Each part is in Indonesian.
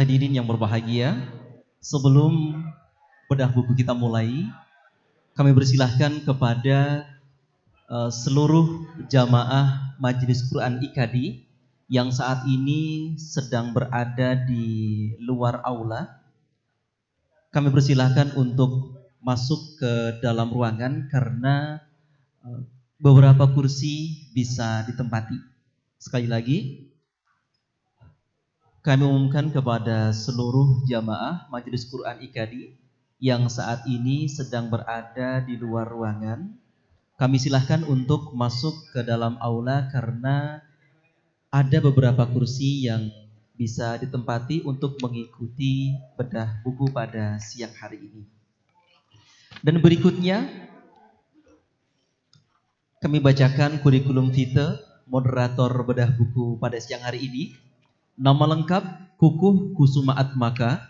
Hadirin yang berbahagia, sebelum bedah buku kita mulai, kami persilahkan kepada seluruh jamaah Majelis Quran IKADI yang saat ini sedang berada di luar aula. Kami persilahkan untuk masuk ke dalam ruangan karena beberapa kursi bisa ditempati. Sekali lagi, kami umumkan kepada seluruh jamaah Majelis Quran IKADI yang saat ini sedang berada di luar ruangan, kami silahkan untuk masuk ke dalam aula karena ada beberapa kursi yang bisa ditempati untuk mengikuti bedah buku pada siang hari ini. Dan berikutnya kami bacakan kurikulum vitae moderator bedah buku pada siang hari ini. Nama lengkap Kukuh Kusuma Atmaka,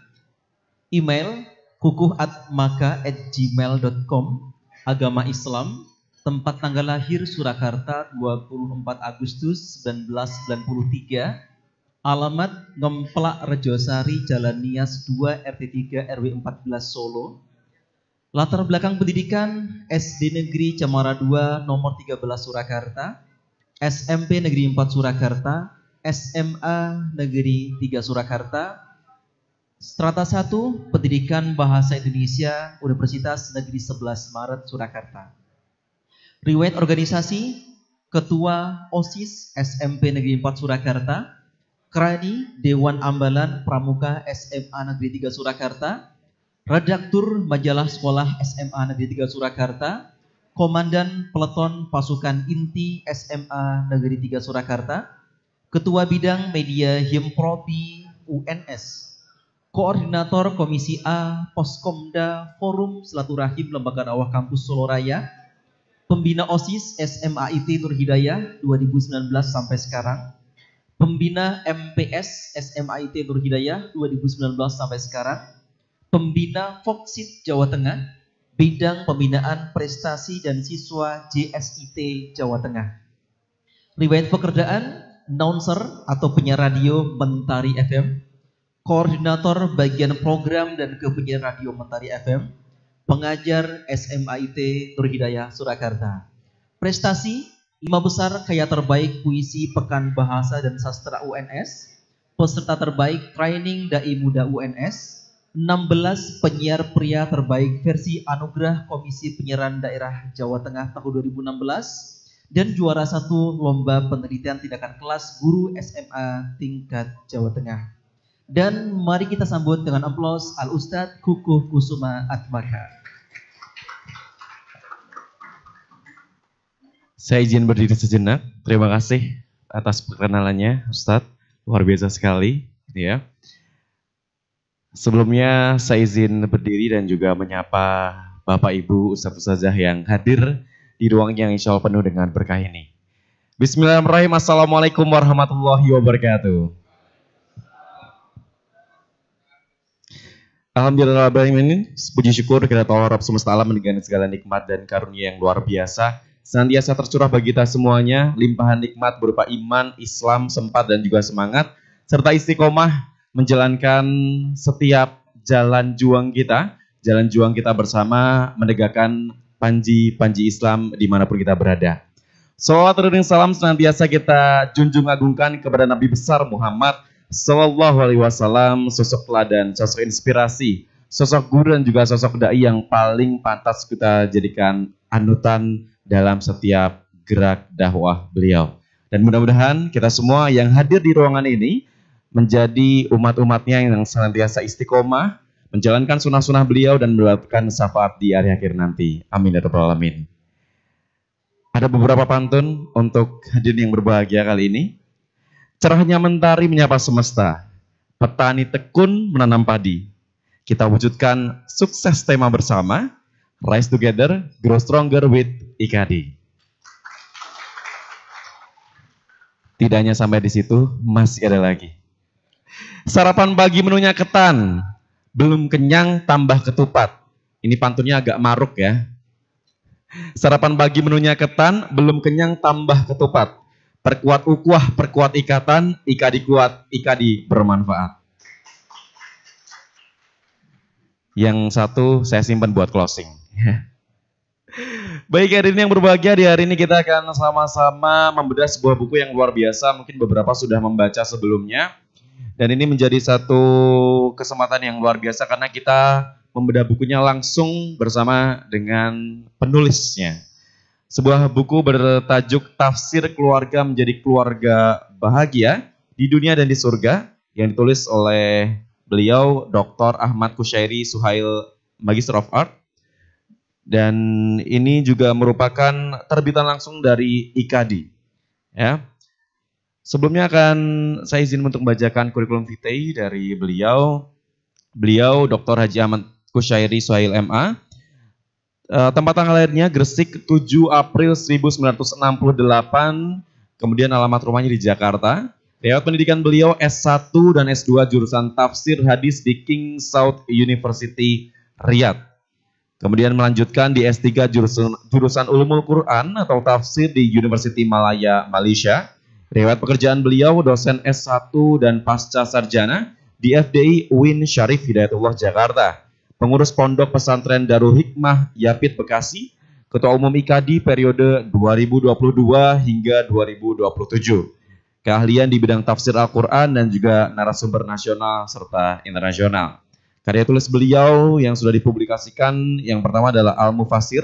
email kukuhatmaka@gmail.com, agama Islam, tempat tanggal lahir Surakarta 24 Agustus 1993, alamat Ngemplak Rejosari, Jalan Nias 2 RT 3 RW 14 Solo, latar belakang pendidikan SD Negeri Cemara 2 nomor 13 Surakarta, SMP Negeri 4 Surakarta, SMA Negeri 3 Surakarta, Strata 1 Pendidikan Bahasa Indonesia Universitas Negeri 11 Maret Surakarta. Riwayat organisasi Ketua OSIS SMP Negeri 4 Surakarta, Krani Dewan Ambalan Pramuka SMA Negeri 3 Surakarta, Redaktur Majalah Sekolah SMA Negeri 3 Surakarta, Komandan Peleton Pasukan Inti SMA Negeri 3 Surakarta, Ketua Bidang Media Himprobi UNS, Koordinator Komisi A Poskomda Forum Silaturahim Lembaga Dakwah Kampus Solo Raya, Pembina OSIS SMAIT Nur Hidayah 2019 sampai sekarang, Pembina MPS SMAIT Nur Hidayah 2019 sampai sekarang, Pembina Foksit Jawa Tengah, Bidang Pembinaan Prestasi dan Siswa JSIT Jawa Tengah. Riwayat pekerjaan announcer atau penyiar radio Mentari FM, Koordinator Bagian Program dan Kepenyiaran Radio Mentari FM, Pengajar SMAIT Nur Hidayah Surakarta. Prestasi 5 besar karya terbaik puisi Pekan Bahasa dan Sastra UNS, peserta terbaik training Dai Muda UNS, 16 penyiar pria terbaik versi Anugerah Komisi Penyiaran Daerah Jawa Tengah tahun 2016, dan juara 1 Lomba Penelitian Tindakan Kelas Guru SMA tingkat Jawa Tengah. Dan mari kita sambut dengan aplaus Al-Ustadz Kukuh Kusuma Atmaka. Saya izin berdiri sejenak. Terima kasih atas perkenalannya, Ustadz. Luar biasa sekali, ya. Sebelumnya saya izin berdiri dan juga menyapa Bapak Ibu Ustadz Ustazah yang hadir di ruang yang insya Allah penuh dengan berkah ini. Bismillahirrahmanirrahim. Assalamualaikum warahmatullahi wabarakatuh. Alhamdulillah, puji syukur kepada Allah Rabb semesta alam dengan segala nikmat dan karunia yang luar biasa senantiasa tercurah bagi kita semuanya, limpahan nikmat berupa iman, Islam, sempat dan juga semangat, serta istiqomah menjalankan setiap jalan juang kita bersama menegakkan panji-panji Islam dimanapun kita berada. Salawat dan salam senantiasa kita junjung agungkan kepada Nabi besar Muhammad Sallallahu Alaihi Wasallam, sosok teladan, sosok inspirasi, sosok guru dan juga sosok dai yang paling pantas kita jadikan anutan dalam setiap gerak dakwah beliau. Dan mudah-mudahan kita semua yang hadir di ruangan ini menjadi umat-umatnya yang senantiasa istiqomah menjalankan sunnah-sunnah beliau dan mendapatkan syafaat di hari akhir nanti. Amin ya rabbal alamin. Ada beberapa pantun untuk hadirin yang berbahagia kali ini. Cerahnya mentari menyapa semesta, petani tekun menanam padi. Kita wujudkan sukses tema bersama, Rise Together, Grow Stronger with IKADI. Tidak hanya sampai di situ, masih ada lagi. Sarapan pagi menunya ketan, belum kenyang tambah ketupat. Ini pantunnya agak maruk ya. Sarapan pagi menunya ketan, belum kenyang tambah ketupat. Perkuat ukhuwah, perkuat ikatan, IKADI kuat, IKADI bermanfaat. Yang satu saya simpan buat closing. Baik, hadirin yang berbahagia, di hari ini kita akan sama-sama membedah sebuah buku yang luar biasa. Mungkin beberapa sudah membaca sebelumnya. Dan ini menjadi satu kesempatan yang luar biasa karena kita membedah bukunya langsung bersama dengan penulisnya. Sebuah buku bertajuk Tafsir Keluarga Menjadi Keluarga Bahagia di Dunia dan di Surga yang ditulis oleh beliau Dr. Ahmad Kusyairi Suhail Magister of Art. Dan ini juga merupakan terbitan langsung dari IKADI. Ya. Sebelumnya akan saya izin untuk membacakan kurikulum vitae dari beliau. Beliau Dr. Haji Ahmad Kusyairi Suhail MA. Tempat tanggal lahirnya Gresik 7 April 1968. Kemudian alamat rumahnya di Jakarta. Riwayat pendidikan beliau S1 dan S2 jurusan tafsir hadis di King Saud University Riyadh. Kemudian melanjutkan di S3 jurusan Ulumul Quran atau tafsir di University Malaya, Malaysia. Riwayat pekerjaan beliau dosen S1 dan pasca sarjana di FDI UIN Syarif Hidayatullah Jakarta. Pengurus Pondok Pesantren Darul Hikmah Yapit Bekasi, Ketua Umum IKADI periode 2022 hingga 2027. Keahlian di bidang tafsir Al-Quran dan juga narasumber nasional serta internasional. Karya tulis beliau yang sudah dipublikasikan yang pertama adalah Al-Mufassir,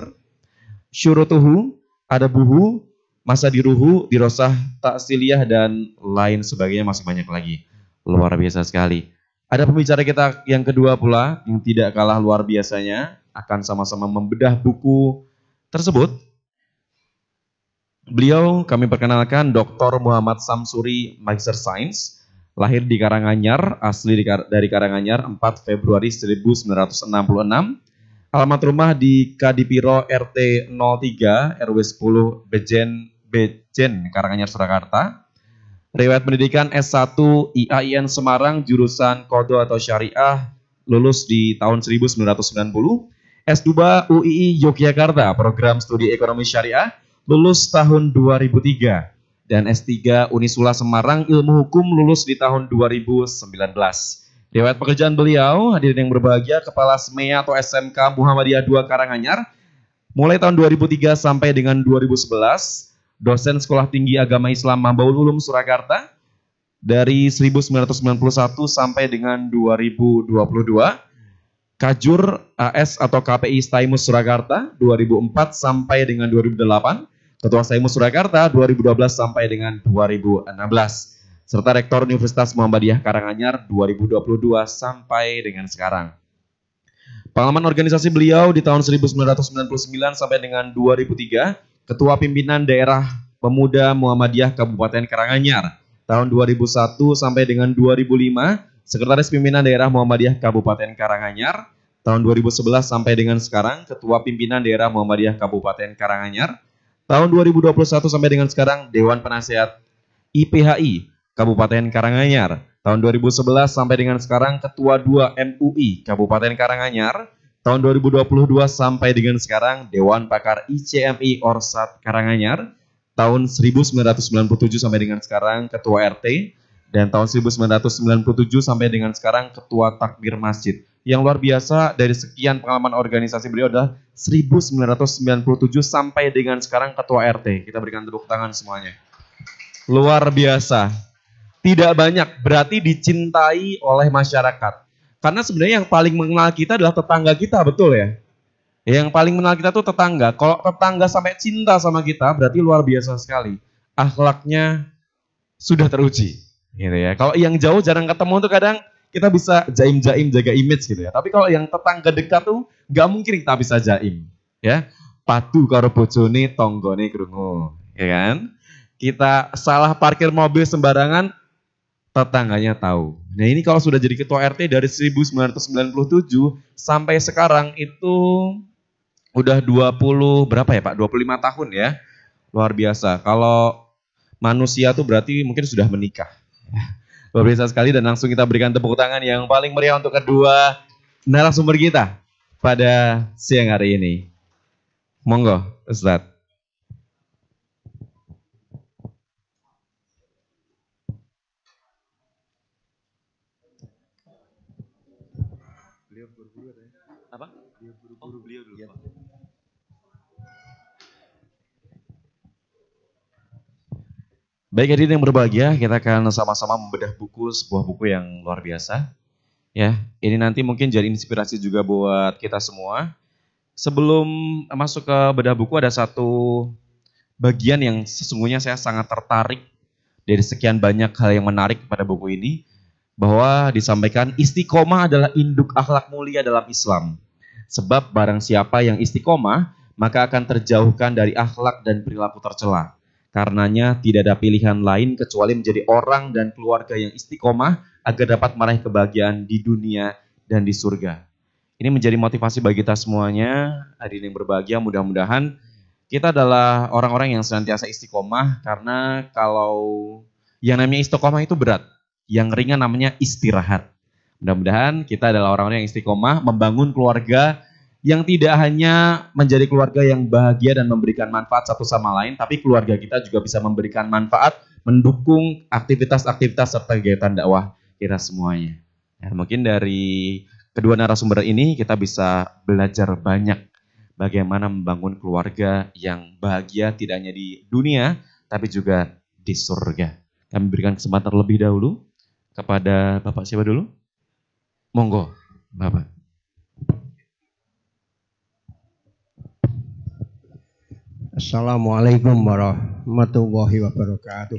Syurutuhu, Adabuhu, Masadiruhu, Dirosah Ta'siliyah, dan lain sebagainya, masih banyak lagi. Luar biasa sekali. Ada pembicara kita yang kedua pula yang tidak kalah luar biasanya, akan sama-sama membedah buku tersebut. Beliau kami perkenalkan Dr. Muhammad Samsuri, Magister Sains. Lahir di Karanganyar, asli dari Karanganyar 4 Februari 1966. Alamat rumah di Kadipiro RT 03 RW 10 Bejen Karanganyar Surakarta. Riwayat pendidikan S1 IAIN Semarang jurusan Qadha atau Syariah, lulus di tahun 1990. S2 UII Yogyakarta program studi ekonomi syariah, lulus tahun 2003. Dan S3 Unisula Semarang Ilmu Hukum, lulus di tahun 2019. Riwayat pekerjaan beliau, hadirin yang berbahagia, Kepala SMEA atau SMK Muhammadiyah 2 Karanganyar, mulai tahun 2003 sampai dengan 2011, dosen Sekolah Tinggi Agama Islam Mambaul Ulum Surakarta, dari 1991 sampai dengan 2022, Kajur AS atau KPI Staimus Surakarta 2004 sampai dengan 2008, Ketua Staimus Surakarta 2012 sampai dengan 2016, serta Rektor Universitas Muhammadiyah Karanganyar 2022 sampai dengan sekarang. Pengalaman organisasi beliau di tahun 1999 sampai dengan 2003, Ketua Pimpinan Daerah Pemuda Muhammadiyah Kabupaten Karanganyar tahun 2001 sampai dengan 2005, Sekretaris Pimpinan Daerah Muhammadiyah Kabupaten Karanganyar tahun 2011 sampai dengan sekarang, Ketua Pimpinan Daerah Muhammadiyah Kabupaten Karanganyar tahun 2021 sampai dengan sekarang, Dewan Penasehat IPHI Kabupaten Karanganyar tahun 2011 sampai dengan sekarang, Ketua 2 MUI Kabupaten Karanganyar tahun 2022 sampai dengan sekarang, Dewan Pakar ICMI Orsat Karanganyar tahun 1997 sampai dengan sekarang, Ketua RT, dan tahun 1997 sampai dengan sekarang Ketua Takbir Masjid. Yang luar biasa dari sekian pengalaman organisasi beliau adalah 1997 sampai dengan sekarang Ketua RT. Kita berikan tepuk tangan semuanya. Luar biasa. Tidak banyak, berarti dicintai oleh masyarakat. Karena sebenarnya yang paling mengenal kita adalah tetangga kita, betul ya? Yang paling mengenal kita tuh tetangga. Kalau tetangga sampai cinta sama kita, berarti luar biasa sekali. Akhlaknya sudah teruji. Gitu ya. Kalau yang jauh jarang ketemu tuh kadang kita bisa jaim-jaim jaga image gitu ya. Tapi kalau yang tetangga dekat tuh nggak mungkin kita bisa jaim. Ya, padu karo bojone tonggone krungu. Ya kan? Kita salah parkir mobil sembarangan, tetangganya tahu. Nah ini kalau sudah jadi ketua RT dari 1997 sampai sekarang itu udah 20 berapa ya Pak? 25 tahun ya. Luar biasa. Kalau manusia tuh berarti mungkin sudah menikah. Luar biasa sekali, dan langsung kita berikan tepuk tangan yang paling meriah untuk kedua narasumber kita pada siang hari ini. Monggo, Ustadz. Baik hadirin yang berbahagia, kita akan sama-sama membedah buku, sebuah buku yang luar biasa. Ya, ini nanti mungkin jadi inspirasi juga buat kita semua. Sebelum masuk ke bedah buku, ada satu bagian yang sesungguhnya saya sangat tertarik dari sekian banyak hal yang menarik pada buku ini, bahwa disampaikan istiqomah adalah induk akhlak mulia dalam Islam. Sebab barang siapa yang istiqomah, maka akan terjauhkan dari akhlak dan perilaku tercela. Karenanya tidak ada pilihan lain kecuali menjadi orang dan keluarga yang istiqomah agar dapat meraih kebahagiaan di dunia dan di surga. Ini menjadi motivasi bagi kita semuanya, hadirin yang berbahagia, mudah-mudahan kita adalah orang-orang yang senantiasa istiqomah, karena kalau yang namanya istiqomah itu berat, yang ringan namanya istirahat. Mudah-mudahan kita adalah orang-orang yang istiqomah, membangun keluarga yang tidak hanya menjadi keluarga yang bahagia dan memberikan manfaat satu sama lain, tapi keluarga kita juga bisa memberikan manfaat, mendukung aktivitas-aktivitas serta kegiatan dakwah kita semuanya. Ya, mungkin dari kedua narasumber ini kita bisa belajar banyak bagaimana membangun keluarga yang bahagia tidak hanya di dunia, tapi juga di surga. Kami berikan kesempatan terlebih dahulu kepada Bapak siapa dulu? Monggo, Bapak. Assalamualaikum warahmatullahi wabarakatuh.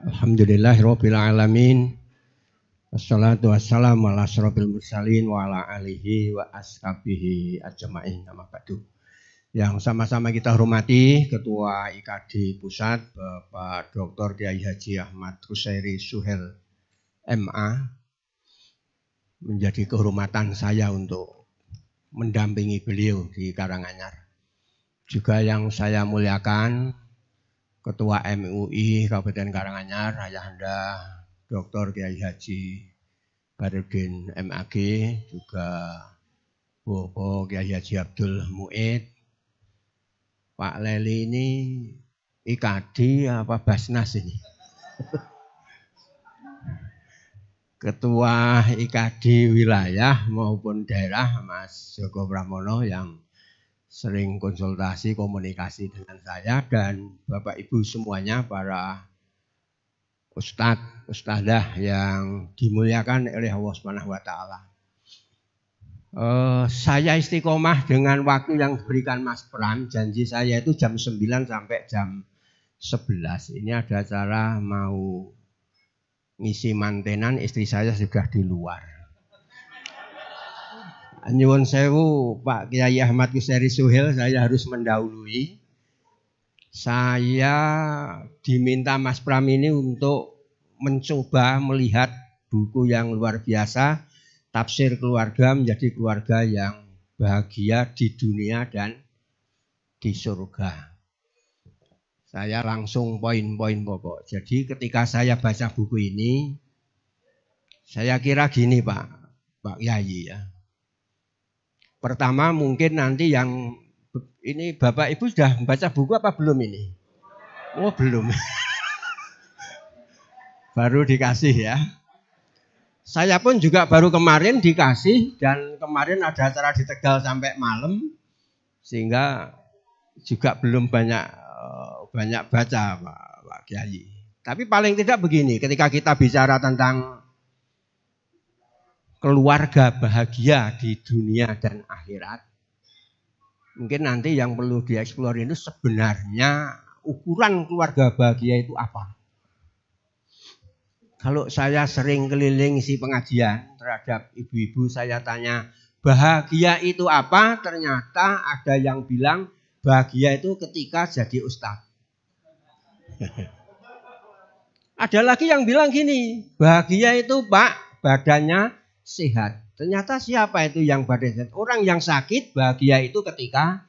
Alhamdulillahirabbil alamin. Wassalatu wassalamu ala asyrofil mursalin wa ala alihi wa ashabihi ajmain. Amma ba'du. Yang sama-sama kita hormati Ketua IKD Pusat Bapak Dr. Kiai Haji Ahmad Kusairi Suhel MA, menjadi kehormatan saya untuk mendampingi beliau di Karanganyar. Juga yang saya muliakan Ketua MUI Kabupaten Karanganyar, Ayahanda Dr. Kiai Haji Baharudin MAG, juga Bapak Kiai Haji Abdul Muid. Pak Leli ini IKD apa Basnas ini? Ketua IKD wilayah maupun daerah Mas Joko Pramono yang sering konsultasi komunikasi dengan saya, dan Bapak Ibu semuanya para ustadz, ustadzah yang dimuliakan oleh Allah Subhanahu wa taala. Saya istiqomah dengan waktu yang diberikan Mas Pram. Janji saya itu jam 9 sampai jam 11. Ini ada acara mau ngisi mantenan, istri saya sudah di luar. Nyuwun sewu Pak Kiai Ahmad Kusairi Suhel, saya harus mendahului. Saya diminta Mas Pram ini untuk mencoba melihat buku yang luar biasa, Tafsir Keluarga Menjadi Keluarga yang Bahagia di Dunia dan di Surga. Saya langsung poin-poin pokok. Jadi ketika saya baca buku ini, saya kira gini Pak Yai ya. Pertama mungkin nanti yang ini Bapak Ibu sudah membaca buku apa belum ini? Oh belum. Baru dikasih ya. Saya pun juga baru kemarin dikasih, dan kemarin ada acara di Tegal sampai malam, sehingga juga belum banyak baca Pak Kiai. Tapi paling tidak begini, ketika kita bicara tentang keluarga bahagia di dunia dan akhirat, mungkin nanti yang perlu dieksplor itu sebenarnya ukuran keluarga bahagia itu apa. Kalau saya sering keliling isi pengajian terhadap ibu-ibu, saya tanya bahagia itu apa, ternyata ada yang bilang bahagia itu ketika jadi ustadz. Ada lagi yang bilang gini, bahagia itu Pak, badannya sehat. Ternyata siapa itu yang badannya sehat? Orang yang sakit, bahagia itu ketika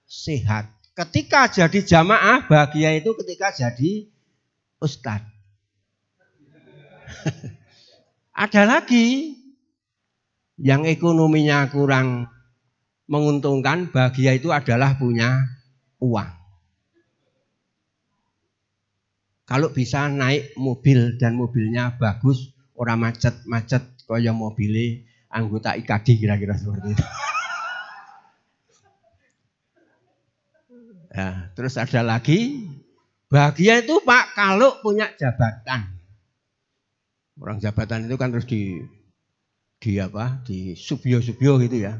sehat. Ketika jadi jamaah, bahagia itu ketika jadi ustadz. Ada lagi yang ekonominya kurang menguntungkan, bahagia itu adalah punya uang. Kalau bisa naik mobil dan mobilnya bagus, orang macet-macet kaya mobilnya anggota IKD, kira-kira seperti itu. Ya, terus ada lagi Bahagia itu Pak kalau punya jabatan. Orang jabatan itu kan terus di apa? Di subyo-subyo gitu ya.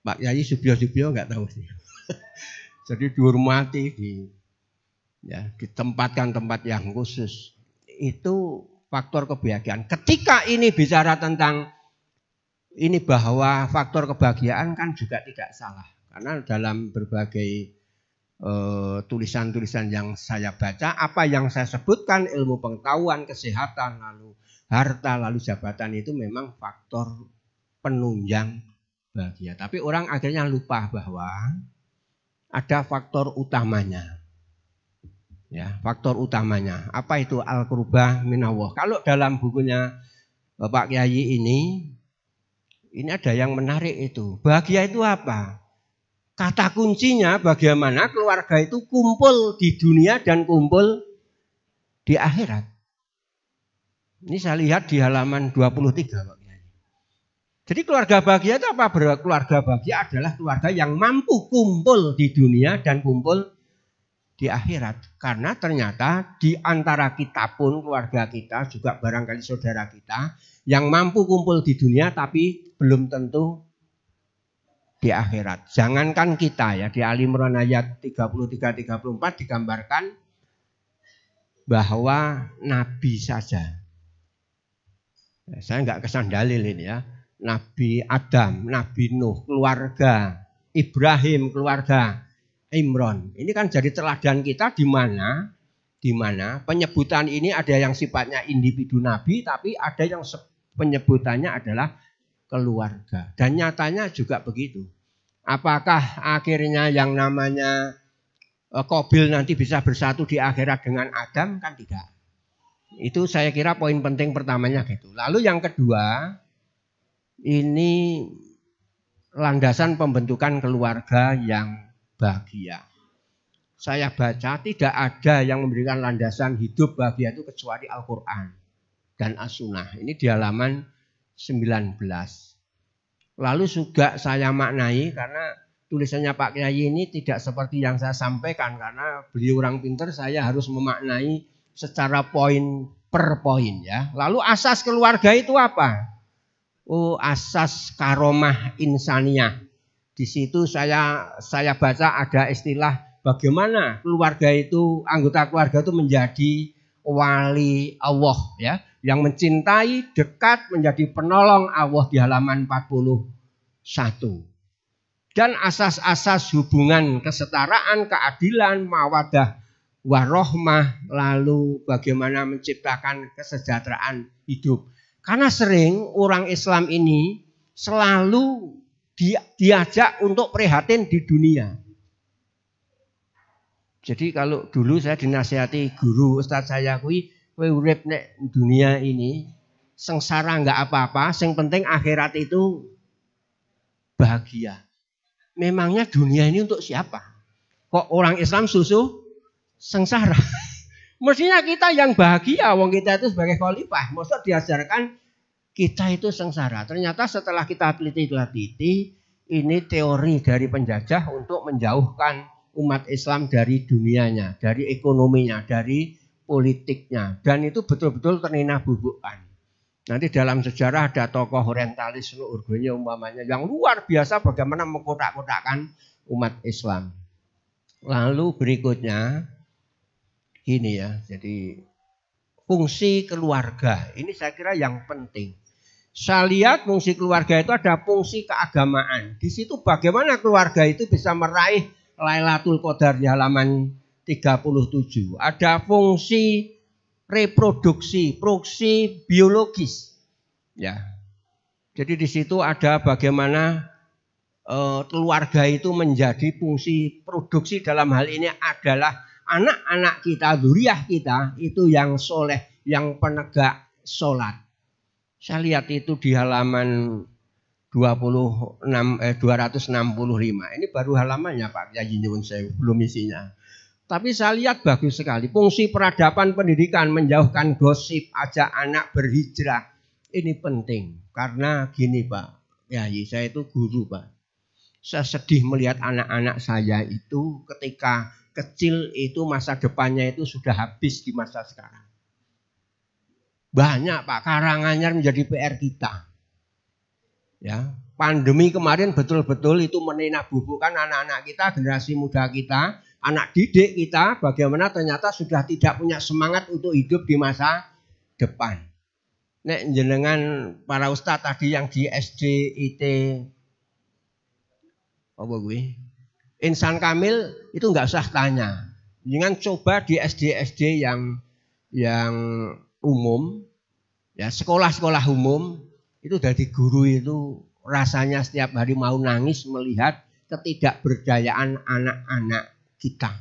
Pak Yai subyo-subyo nggak tahu sih. Jadi dihormati, ditempatkan tempat yang khusus. Itu faktor kebahagiaan. Ketika ini bicara tentang ini bahwa faktor kebahagiaan kan juga tidak salah. Karena dalam berbagai tulisan-tulisan yang saya baca, apa yang saya sebutkan, ilmu pengetahuan, kesehatan, lalu harta, lalu jabatan itu memang faktor penunjang bahagia. Tapi orang akhirnya lupa bahwa ada faktor utamanya. Ya, faktor utamanya. Apa itu al-qurbah minallah? Kalau dalam bukunya Bapak Kiai ini ada yang menarik itu. Bahagia itu apa? Kata kuncinya bagaimana keluarga itu kumpul di dunia dan kumpul di akhirat. Ini saya lihat di halaman 23 Pak Kiai. Jadi keluarga bahagia itu apa? Keluarga bahagia adalah keluarga yang mampu kumpul di dunia dan kumpul di akhirat. Karena ternyata di antara kita pun, keluarga kita juga barangkali saudara kita yang mampu kumpul di dunia tapi belum tentu di akhirat. Jangankan kita ya, di Ali Imran ayat 33-34 digambarkan bahwa Nabi saja. Saya nggak kesan dalil ini ya. Nabi Adam, Nabi Nuh, keluarga Ibrahim, keluarga Imran. Ini kan jadi teladan kita di mana penyebutan ini ada yang sifatnya individu Nabi, tapi ada yang penyebutannya adalah keluarga. Dan nyatanya juga begitu. Apakah akhirnya yang namanya Qabil nanti bisa bersatu di akhirat dengan Adam? Kan tidak. Itu saya kira poin penting pertamanya gitu. Lalu yang kedua, ini landasan pembentukan keluarga yang bahagia. Saya baca tidak ada yang memberikan landasan hidup bahagia itu kecuali Al-Quran dan As-Sunnah. Ini di halaman 19. Lalu juga saya maknai karena tulisannya Pak Kiai ini tidak seperti yang saya sampaikan. Karena beliau orang pintar, saya harus memaknai secara poin per poin ya. Lalu asas keluarga itu apa? Oh, asas karomah insaniyah. Di situ saya baca ada istilah bagaimana keluarga itu, anggota keluarga itu menjadi wali Allah ya, yang mencintai, dekat, menjadi penolong Allah di halaman 41. Dan asas-asas hubungan kesetaraan, keadilan, mawaddah warohmah, lalu bagaimana menciptakan kesejahteraan hidup. Karena sering orang Islam ini selalu diajak untuk prihatin di dunia. Jadi kalau dulu saya dinasihati guru ustadz saya kowe urip nek dunia ini sengsara enggak apa-apa, yang penting akhirat itu bahagia. Memangnya dunia ini untuk siapa? Kok orang Islam susu sengsara? Mestinya kita yang bahagia, wong kita itu sebagai khalifah. Maksud diajarkan kita itu sengsara. Ternyata setelah kita teliti, ini teori dari penjajah untuk menjauhkan umat Islam dari dunianya, dari ekonominya, dari politiknya. Dan itu betul-betul ternina bubukan. Nanti dalam sejarah ada tokoh orientalis Urgonya umpamanya yang luar biasa bagaimana mengkotak-kotakkan umat Islam. Lalu berikutnya ini ya, jadi fungsi keluarga. Ini saya kira yang penting. Saya lihat fungsi keluarga itu ada fungsi keagamaan. Di situ bagaimana keluarga itu bisa meraih Lailatul Qadar di halaman 37. Ada fungsi reproduksi, fungsi biologis. Ya. Jadi di situ ada bagaimana keluarga itu menjadi fungsi produksi, dalam hal ini adalah anak-anak kita, dzurriyyah kita itu yang soleh, yang penegak sholat. Saya lihat itu di halaman 265. Ini baru halamannya Pak Kiai nyuwun saya, belum isinya. Tapi saya lihat bagus sekali. Fungsi peradaban pendidikan, menjauhkan gosip, ajak anak berhijrah. Ini penting. Karena gini Pak Kiai, saya itu guru Pak. Saya sedih melihat anak-anak saya itu ketika kecil itu masa depannya itu sudah habis di masa sekarang. Banyak Pak, Karanganyar menjadi PR kita. Ya, pandemi kemarin betul-betul itu meninabubukan anak-anak kita, generasi muda kita, anak didik kita, bagaimana ternyata sudah tidak punya semangat untuk hidup di masa depan. Nek jenengan para ustadz tadi yang di SD IT apa gue? Insan Kamil itu nggak usah tanya. Jangan coba di SD yang umum, ya sekolah-sekolah umum itu dari guru itu rasanya setiap hari mau nangis melihat ketidakberdayaan anak-anak kita.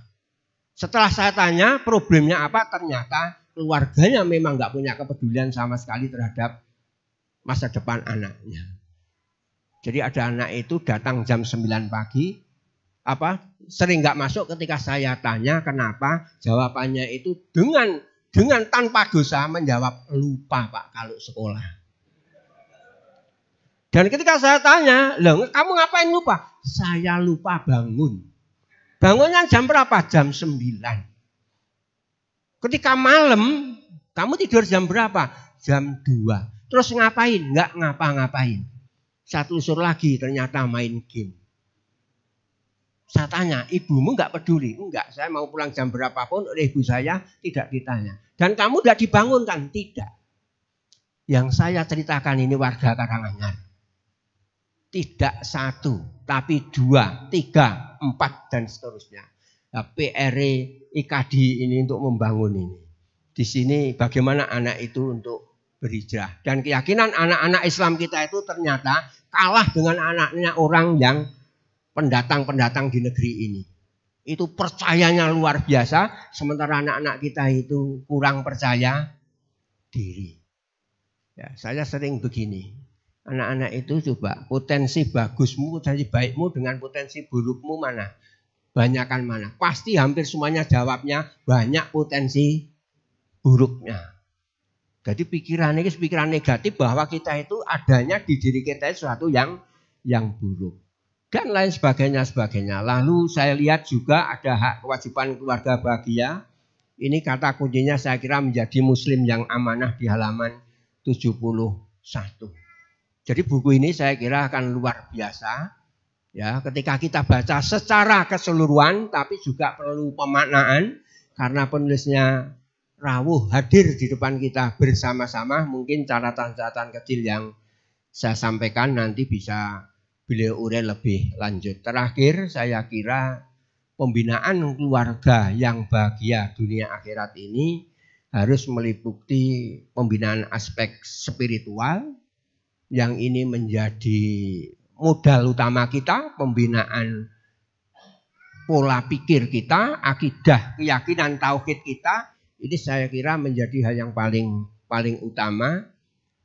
Setelah saya tanya problemnya apa, ternyata keluarganya memang nggak punya kepedulian sama sekali terhadap masa depan anaknya. Jadi ada anak itu datang jam 9 pagi, sering nggak masuk. Ketika saya tanya kenapa, jawabannya itu dengan tanpa dosa menjawab lupa Pak kalau sekolah. Dan ketika saya tanya, loh kamu ngapain lupa? Saya lupa bangun. Bangunnya jam berapa? Jam 9. Ketika malam, kamu tidur jam berapa? Jam 2. Terus ngapain? Nggak ngapa-ngapain. Saya telusur lagi, ternyata main game. Saya tanya, ibumu nggak peduli? Enggak, saya mau pulang jam berapapun oleh ibu saya tidak ditanya. Dan kamu tidak dibangunkan? Tidak. Yang saya ceritakan ini warga Karanganyar. Tidak 1, tapi 2, 3, 4, dan seterusnya. Nah, PR IKD ini untuk membangun ini. Di sini bagaimana anak itu untuk berhijrah. Dan keyakinan anak-anak Islam kita itu ternyata kalah dengan anaknya orang yang pendatang-pendatang di negeri ini. Itu percayanya luar biasa, sementara anak-anak kita itu kurang percaya diri. Ya, saya sering begini. Anak-anak itu coba potensi bagusmu, potensi baikmu dengan potensi burukmu mana? Banyakan mana? Pasti hampir semuanya jawabnya banyak potensi buruknya. Jadi pikiran ini pikiran negatif bahwa kita itu adanya di diri kita sesuatu yang buruk. Dan lain sebagainya. Lalu saya lihat juga ada hak kewajiban keluarga bahagia. Ini kata kuncinya saya kira menjadi muslim yang amanah di halaman 71. Jadi buku ini saya kira akan luar biasa. Ya, ketika kita baca secara keseluruhan, tapi juga perlu pemaknaan karena penulisnya rawuh hadir di depan kita bersama-sama. Mungkin catatan-catatan kecil yang saya sampaikan nanti bisa beliau urai lebih lanjut. Terakhir, saya kira pembinaan keluarga yang bahagia dunia akhirat ini harus meliputi pembinaan aspek spiritual, yang ini menjadi modal utama kita, pembinaan pola pikir kita, akidah, keyakinan, tauhid kita. Ini saya kira menjadi hal yang paling utama.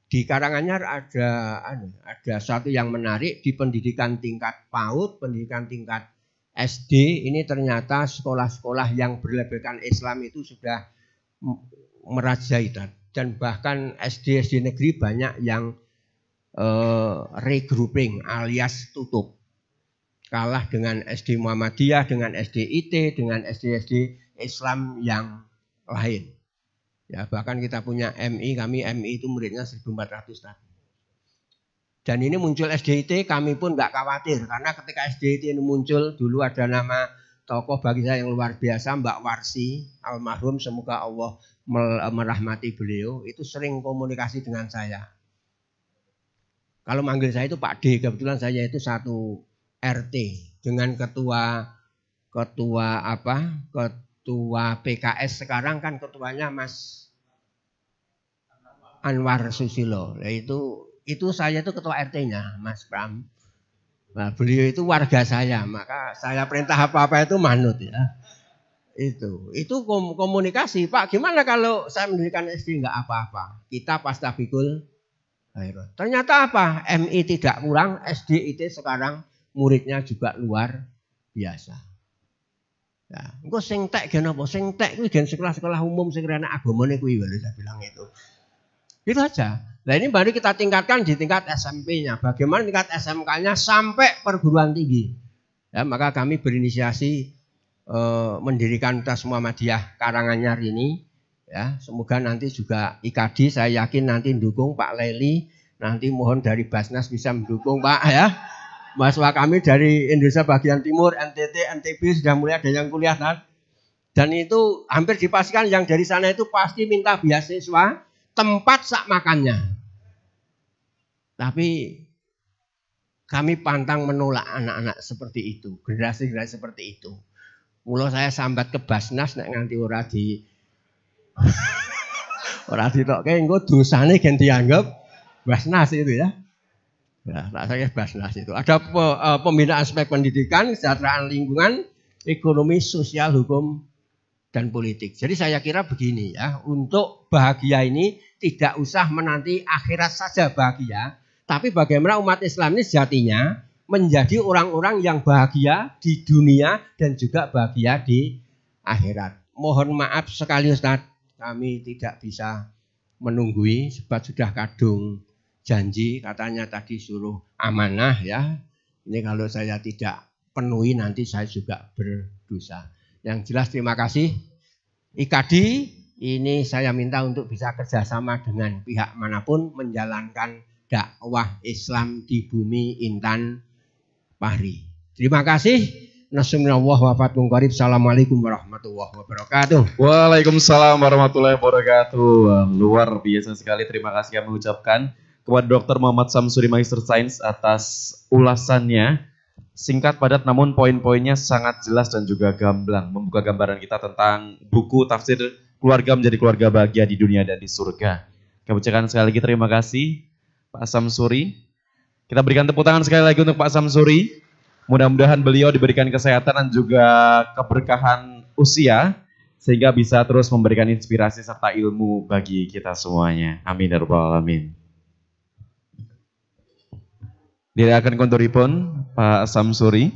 Di Karanganyar ada satu yang menarik di pendidikan tingkat PAUD, pendidikan tingkat SD. Ini ternyata sekolah-sekolah yang berlabelkan Islam itu sudah merajai dan bahkan SD negeri banyak yang regrouping alias tutup. Kalah dengan SD Muhammadiyah, dengan SD IT, dengan SD Islam yang lain. Ya, bahkan kita punya MI, kami MI itu muridnya 1.400 tadi. Dan ini muncul SDIT, kami pun nggak khawatir karena ketika SDIT ini muncul dulu ada nama tokoh bagi saya yang luar biasa, Mbak Warsi almarhum, semoga Allah merahmati beliau, itu sering komunikasi dengan saya. Kalau manggil saya itu Pak D, kebetulan saya itu satu RT dengan ketua PKS sekarang kan ketuanya Mas Anwar Susilo. Nah, itu saya itu ketua RT-nya Mas Pram. Nah, beliau itu warga saya, maka saya perintah apa-apa itu manut ya. Itu komunikasi, Pak. Gimana kalau saya mendirikan SD enggak apa-apa? Kita pastabikul. Ternyata apa? MI tidak kurang, SDIT sekarang muridnya juga luar biasa. Nah, engko sing tek gen apa? Sing tek kuwi gen sekolah-sekolah umum sing rene agamane kuwi lho saya bilang itu. Itu aja. Nah, ini baru kita tingkatkan di tingkat SMP-nya. Bagaimana tingkat SMK-nya sampai perguruan tinggi. Ya, maka kami berinisiasi mendirikan Universitas Muhammadiyah Karanganyar ini. Ya, semoga nanti juga IKD saya yakin nanti mendukung Pak Leli. Nanti mohon dari Basnas bisa mendukung Pak ya. Mahasiswa kami dari Indonesia bagian timur, NTT, NTB sudah mulai ada yang kuliah dan itu hampir dipastikan yang dari sana itu pasti minta beasiswa, tempat sak makannya. Tapi kami pantang menolak anak-anak seperti itu, generasi-generasi seperti itu. Mula saya sambat ke Basnas nek nganti ora ditokke engko dosane gen dianggap Basnas itu ya. Ya, rasanya Basnas itu. Ada pembinaan aspek pendidikan, kesejahteraan lingkungan, ekonomi, sosial, hukum, dan politik. Jadi saya kira begini ya, untuk bahagia ini tidak usah menanti akhirat saja bahagia, tapi bagaimana umat Islam ini sejatinya menjadi orang-orang yang bahagia di dunia dan juga bahagia di akhirat. Mohon maaf sekali Ustaz, kami tidak bisa menunggui sebab sudah kadung janji, katanya tadi suruh amanah ya. Ini kalau saya tidak penuhi nanti saya juga berdosa. Yang jelas terima kasih IKD, ini saya minta untuk bisa kerjasama dengan pihak manapun menjalankan dakwah Islam di bumi Intan Pahri. Terima kasih. Assalamualaikum warahmatullahi wabarakatuh. Waalaikumsalam warahmatullahi wabarakatuh. Luar biasa sekali, terima kasih kami ucapkan kepada Dr. Muhammad Samsuri Magister Sains atas ulasannya. Singkat padat namun poin-poinnya sangat jelas dan juga gamblang, membuka gambaran kita tentang buku tafsir keluarga menjadi keluarga bahagia di dunia dan di surga. Kami ucapkan sekali lagi terima kasih Pak Samsuri. Kita berikan tepuk tangan sekali lagi untuk Pak Samsuri. Mudah-mudahan beliau diberikan kesehatan dan juga keberkahan usia sehingga bisa terus memberikan inspirasi serta ilmu bagi kita semuanya. Amin ya rabbal alamin. Dilakukan konturipun Pak Samsuri.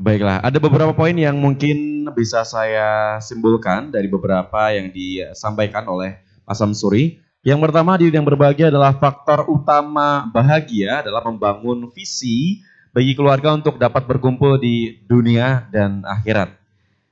Baiklah, ada beberapa poin yang mungkin bisa saya simpulkan dari beberapa yang disampaikan oleh Pak Samsuri. Yang pertama di yang berbahagia adalah faktor utama bahagia adalah membangun visi bagi keluarga untuk dapat berkumpul di dunia dan akhirat.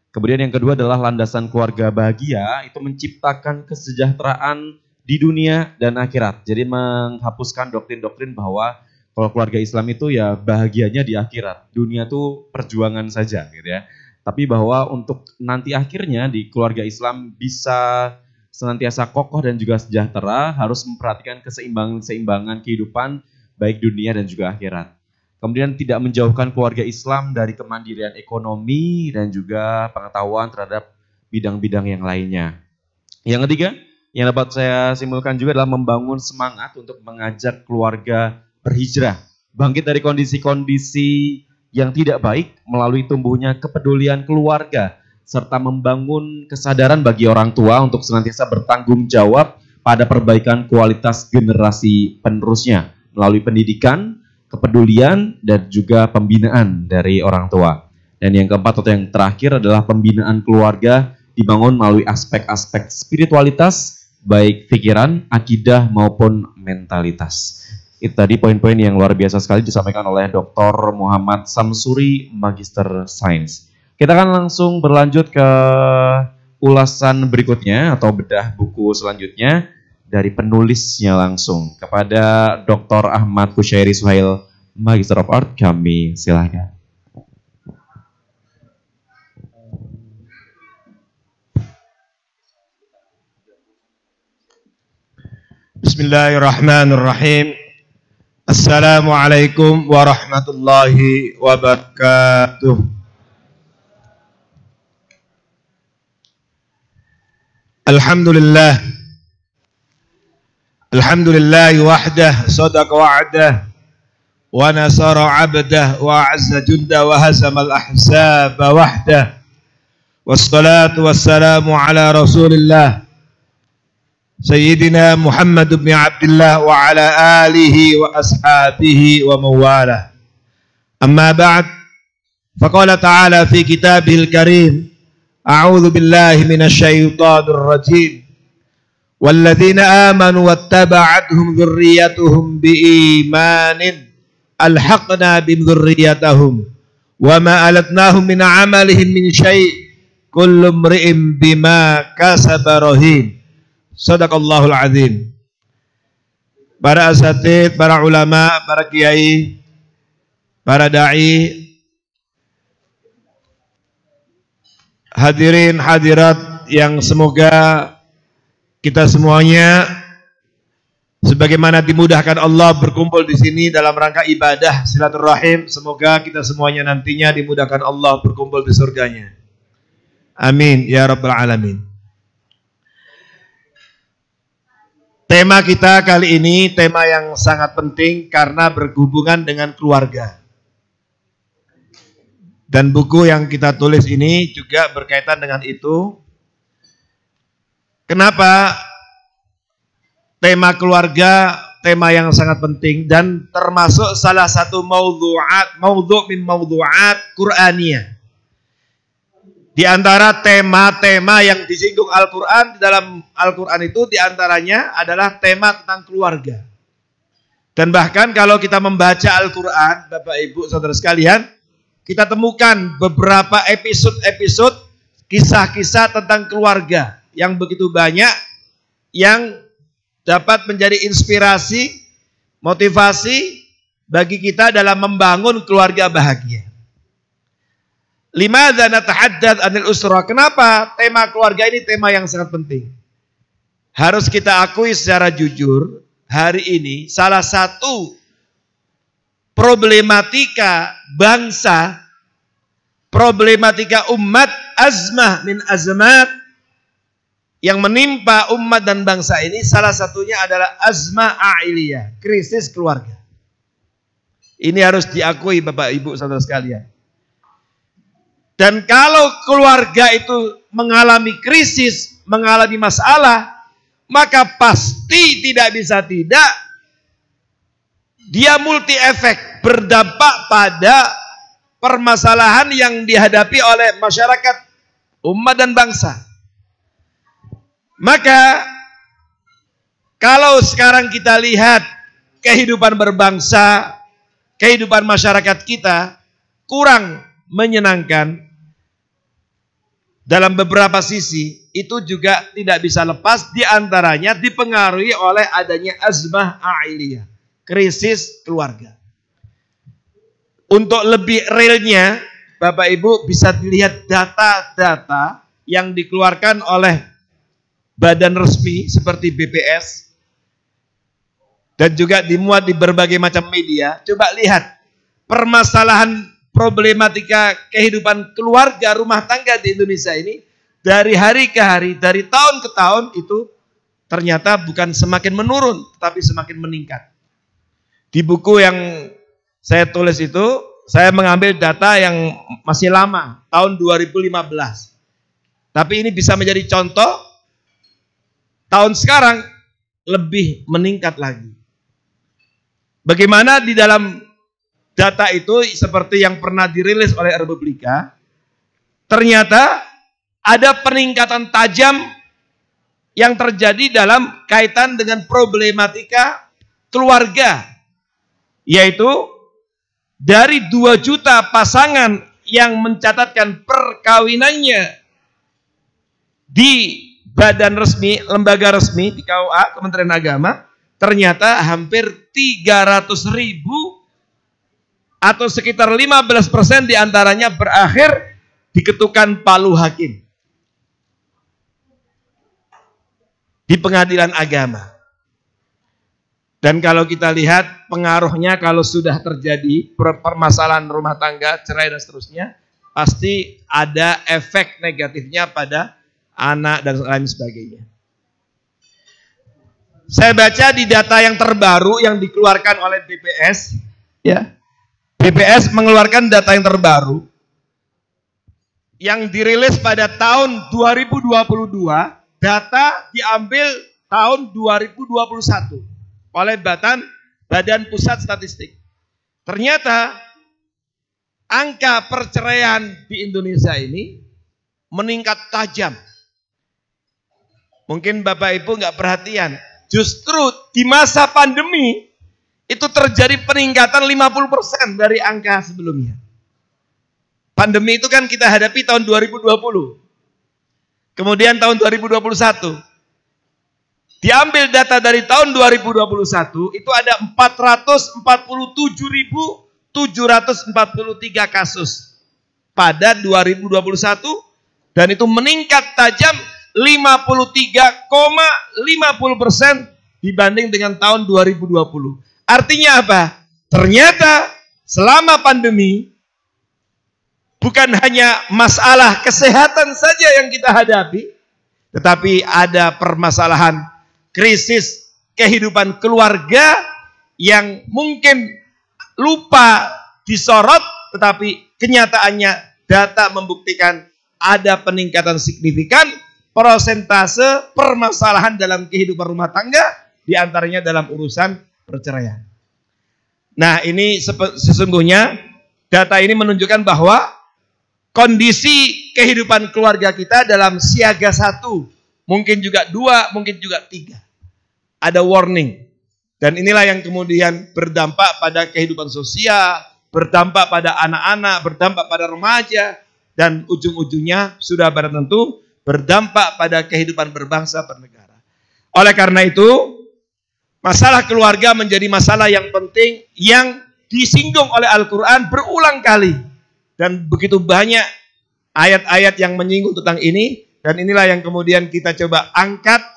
Kemudian yang kedua adalah landasan keluarga bahagia itu menciptakan kesejahteraan di dunia dan akhirat. Jadi menghapuskan doktrin-doktrin bahwa kalau keluarga Islam itu ya bahagianya di akhirat. Dunia itu perjuangan saja gitu ya. Tapi bahwa untuk nanti akhirnya di keluarga Islam bisa senantiasa kokoh dan juga sejahtera, harus memperhatikan keseimbangan kehidupan baik dunia dan juga akhirat. Kemudian tidak menjauhkan keluarga Islam dari kemandirian ekonomi dan juga pengetahuan terhadap bidang-bidang yang lainnya. Yang ketiga, yang dapat saya simpulkan juga adalah membangun semangat untuk mengajak keluarga berhijrah, bangkit dari kondisi-kondisi yang tidak baik melalui tumbuhnya kepedulian keluarga, serta membangun kesadaran bagi orang tua untuk senantiasa bertanggung jawab pada perbaikan kualitas generasi penerusnya melalui pendidikan, kepedulian, dan juga pembinaan dari orang tua. Dan yang keempat atau yang terakhir adalah pembinaan keluarga dibangun melalui aspek-aspek spiritualitas, baik pikiran, akidah maupun mentalitas. Itu tadi poin-poin yang luar biasa sekali disampaikan oleh Dr. Muhammad Samsuri Magister Sains. Kita akan langsung berlanjut ke ulasan berikutnya atau bedah buku selanjutnya dari penulisnya langsung. Kepada Dr. Ahmad Kusyairi Suhail, Magister of Art, kami silakan. Bismillahirrahmanirrahim. Assalamualaikum warahmatullahi wabarakatuh. Alhamdulillah wahdah sadaqa wa'dah wa nasara 'abdah wa 'azza junda wa hazamal ahzaba wahdah wassalatu wassalamu ala rasulillah Sayyidina Muhammad bin Abdullah wa ala alihi wa ashabihi wa mawalah. Amma ba'd, faqala ta'ala fi kitabihil karim, a'udzu billahi minasy syaithanir rajim. Walladzina amanu wattaba'athum dzurriyyatuhum biimanin alhaqna bi dzurriyyatahum wa ma alatnahum min amalihim min syai' kullu imri'in bima kasaba rahin. Shadaqallahul azim. Para asatidz, para ulama, para kiai, para dai, hadirin hadirat yang semoga kita semuanya sebagaimana dimudahkan Allah berkumpul di sini dalam rangka ibadah silaturahim, semoga kita semuanya nantinya dimudahkan Allah berkumpul di surganya. Amin ya rabbal alamin. Tema kita kali ini tema yang sangat penting karena berhubungan dengan keluarga. Dan buku yang kita tulis ini juga berkaitan dengan itu. Kenapa tema keluarga tema yang sangat penting dan termasuk salah satu maudhu' min maudhu'at Qur'aniyah. Di antara tema-tema yang disinggung Al-Quran, di dalam Al-Quran itu diantaranya adalah tema tentang keluarga. Dan bahkan kalau kita membaca Al-Quran, Bapak Ibu Saudara sekalian, kita temukan beberapa episode-episode kisah-kisah tentang keluarga yang begitu banyak yang dapat menjadi inspirasi, motivasi bagi kita dalam membangun keluarga bahagia. Limadza natahaddath 'anil usra? Kenapa tema keluarga ini tema yang sangat penting? Harus kita akui secara jujur, hari ini salah satu problematika bangsa, problematika umat, azmah min azmat yang menimpa umat dan bangsa ini salah satunya adalah azmah a'iliyah, krisis keluarga. Ini harus diakui Bapak Ibu Saudara sekalian. Dan kalau keluarga itu mengalami krisis, mengalami masalah, maka pasti tidak bisa tidak dia multi efek, berdampak pada permasalahan yang dihadapi oleh masyarakat, umat dan bangsa. Maka kalau sekarang kita lihat kehidupan berbangsa, kehidupan masyarakat kita kurang menyenangkan dalam beberapa sisi, itu juga tidak bisa lepas diantaranya dipengaruhi oleh adanya azmah a'iliyah, krisis keluarga. Untuk lebih realnya, Bapak Ibu bisa dilihat data-data yang dikeluarkan oleh badan resmi seperti BPS dan juga dimuat di berbagai macam media. Coba lihat permasalahan problematika kehidupan keluarga rumah tangga di Indonesia ini dari hari ke hari, dari tahun ke tahun itu ternyata bukan semakin menurun, tetapi semakin meningkat. Di buku yang saya tulis itu, saya mengambil data yang masih lama, tahun 2015. Tapi ini bisa menjadi contoh, tahun sekarang lebih meningkat lagi. Bagaimana di dalam data itu seperti yang pernah dirilis oleh Republika, ternyata ada peningkatan tajam yang terjadi dalam kaitan dengan problematika keluarga, yaitu dari 2 juta pasangan yang mencatatkan perkawinannya di badan resmi, lembaga resmi di KUA, Kementerian Agama, ternyata hampir 300.000 atau sekitar 15% diantaranya berakhir diketukan palu hakim di pengadilan agama. Dan kalau kita lihat pengaruhnya kalau sudah terjadi permasalahan rumah tangga, cerai dan seterusnya, pasti ada efek negatifnya pada anak dan lain sebagainya. Saya baca di data yang terbaru yang dikeluarkan oleh BPS, ya. BPS mengeluarkan data yang terbaru yang dirilis pada tahun 2022, data diambil tahun 2021 oleh Badan Pusat Statistik. Ternyata angka perceraian di Indonesia ini meningkat tajam. Mungkin Bapak Ibu nggak perhatian, justru di masa pandemi itu terjadi peningkatan 50% dari angka sebelumnya. Pandemi itu kan kita hadapi tahun 2020. Kemudian tahun 2021. Diambil data dari tahun 2021, itu ada 447.743 kasus pada 2021, dan itu meningkat tajam 53,50% dibanding dengan tahun 2020. Artinya apa? Ternyata selama pandemi bukan hanya masalah kesehatan saja yang kita hadapi, tetapi ada permasalahan krisis kehidupan keluarga yang mungkin lupa disorot, tetapi kenyataannya data membuktikan ada peningkatan signifikan persentase permasalahan dalam kehidupan rumah tangga, diantaranya dalam urusan perceraian. Nah, ini sesungguhnya data ini menunjukkan bahwa kondisi kehidupan keluarga kita dalam siaga 1, mungkin juga 2, mungkin juga 3. Ada warning. Dan inilah yang kemudian berdampak pada kehidupan sosial, berdampak pada anak-anak, berdampak pada remaja, dan ujung-ujungnya sudah barang tentu berdampak pada kehidupan berbangsa bernegara. Oleh karena itu, masalah keluarga menjadi masalah yang penting yang disinggung oleh Al-Quran berulang kali. Dan begitu banyak ayat-ayat yang menyinggung tentang ini. Dan inilah yang kemudian kita coba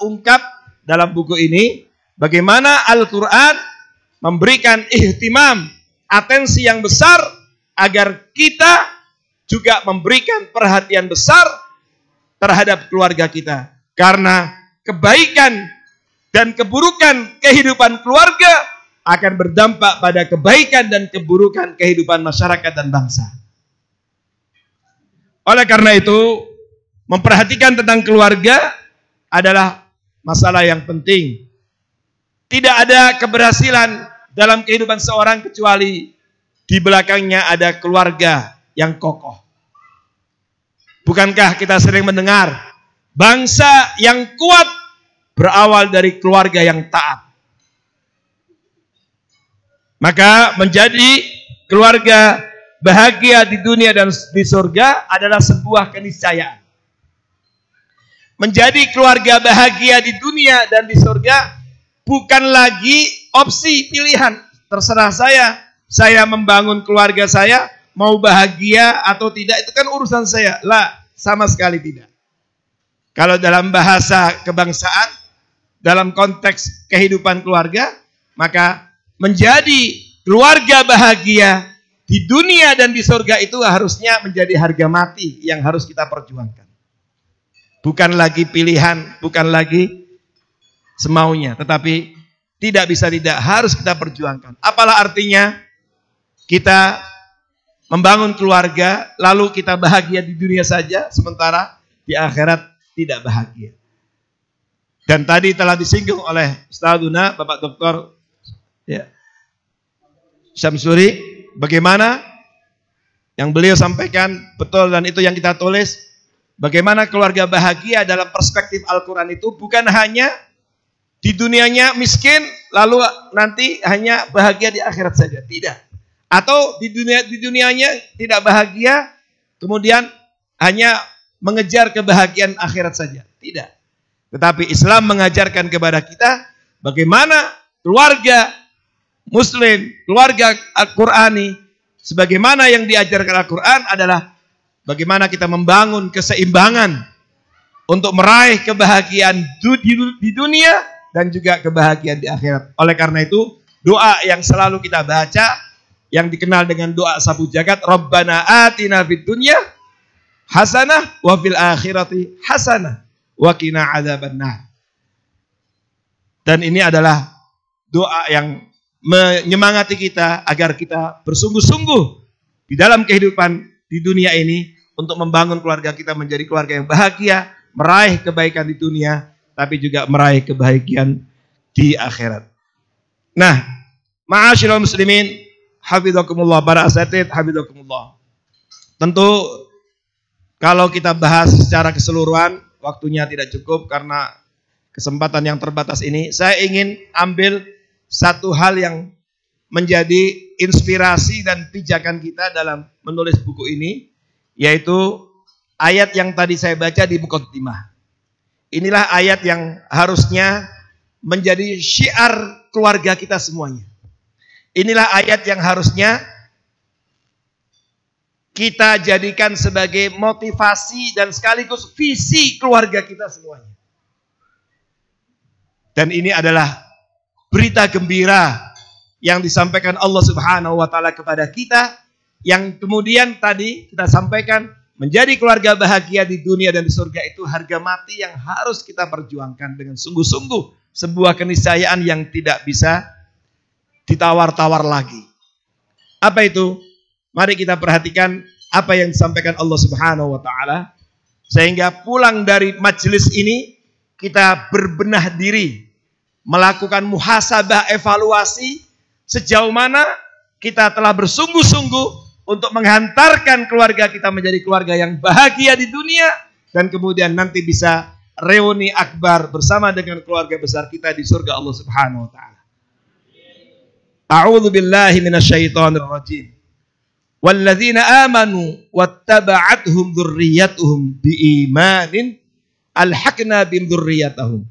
ungkap dalam buku ini. Bagaimana Al-Quran memberikan ihtimam, atensi yang besar agar kita juga memberikan perhatian besar terhadap keluarga kita. Karena kebaikan dan keburukan kehidupan keluarga akan berdampak pada kebaikan dan keburukan kehidupan masyarakat dan bangsa. Oleh karena itu, memperhatikan tentang keluarga adalah masalah yang penting. Tidak ada keberhasilan dalam kehidupan seorang kecuali di belakangnya ada keluarga yang kokoh. Bukankah kita sering mendengar bangsa yang kuat berawal dari keluarga yang taat? Maka menjadi keluarga bahagia di dunia dan di surga adalah sebuah keniscayaan. Menjadi keluarga bahagia di dunia dan di surga bukan lagi opsi pilihan. Terserah saya membangun keluarga saya, mau bahagia atau tidak, itu kan urusan saya. Lah, sama sekali tidak. Kalau dalam bahasa kebangsaan, dalam konteks kehidupan keluarga, maka menjadi keluarga bahagia di dunia dan di surga itu harusnya menjadi harga mati yang harus kita perjuangkan. Bukan lagi pilihan, bukan lagi semaunya, tetapi tidak bisa tidak, harus kita perjuangkan. Apalah artinya kita membangun keluarga lalu kita bahagia di dunia saja, sementara di akhirat tidak bahagia. Dan tadi telah disinggung oleh Ustadzuna Bapak Dr. Syamsuri, bagaimana yang beliau sampaikan betul, dan itu yang kita tulis. Bagaimana keluarga bahagia dalam perspektif Al-Quran itu bukan hanya di dunianya miskin, lalu nanti hanya bahagia di akhirat saja. Tidak. Atau di dunianya tidak bahagia, kemudian hanya mengejar kebahagiaan akhirat saja. Tidak. Tetapi Islam mengajarkan kepada kita bagaimana keluarga Muslim, keluarga Al-Qurani, sebagaimana yang diajarkan Al-Quran adalah bagaimana kita membangun keseimbangan untuk meraih kebahagiaan di dunia dan juga kebahagiaan di akhirat. Oleh karena itu, doa yang selalu kita baca, yang dikenal dengan doa sapu jagat, Rabbana atina fid dunya hasanah wa fil akhirati hasanah wa qina adzabannar. Dan ini adalah doa yang menyemangati kita agar kita bersungguh-sungguh di dalam kehidupan di dunia ini untuk membangun keluarga kita menjadi keluarga yang bahagia, meraih kebaikan di dunia, tapi juga meraih kebahagiaan di akhirat. Nah, ma'asyiral muslimin, hafizakumullah, para asatidz, hafizakumullah. Tentu kalau kita bahas secara keseluruhan, waktunya tidak cukup karena kesempatan yang terbatas ini. Saya ingin ambil satu hal yang menjadi inspirasi dan pijakan kita dalam menulis buku ini, yaitu ayat yang tadi saya baca di Muqaddimah. Inilah ayat yang harusnya menjadi syiar keluarga kita semuanya. Inilah ayat yang harusnya kita jadikan sebagai motivasi dan sekaligus visi keluarga kita semuanya. Dan ini adalah berita gembira yang disampaikan Allah Subhanahu wa taala kepada kita, yang kemudian tadi kita sampaikan menjadi keluarga bahagia di dunia dan di surga itu harga mati yang harus kita perjuangkan dengan sungguh-sungguh, sebuah keniscayaan yang tidak bisa ditawar-tawar lagi. Apa itu? Mari kita perhatikan apa yang disampaikan Allah Subhanahu wa taala, sehingga pulang dari majelis ini kita berbenah diri, melakukan muhasabah, evaluasi sejauh mana kita telah bersungguh-sungguh untuk menghantarkan keluarga kita menjadi keluarga yang bahagia di dunia, dan kemudian nanti bisa reuni akbar bersama dengan keluarga besar kita di surga Allah Subhanahu wa taala. A'udzu billahi minasyaitonir rajim. Walladzina amanu wattaba'athum dzurriyyatuhum biimanin alhaqna bihim dzurriyyatahum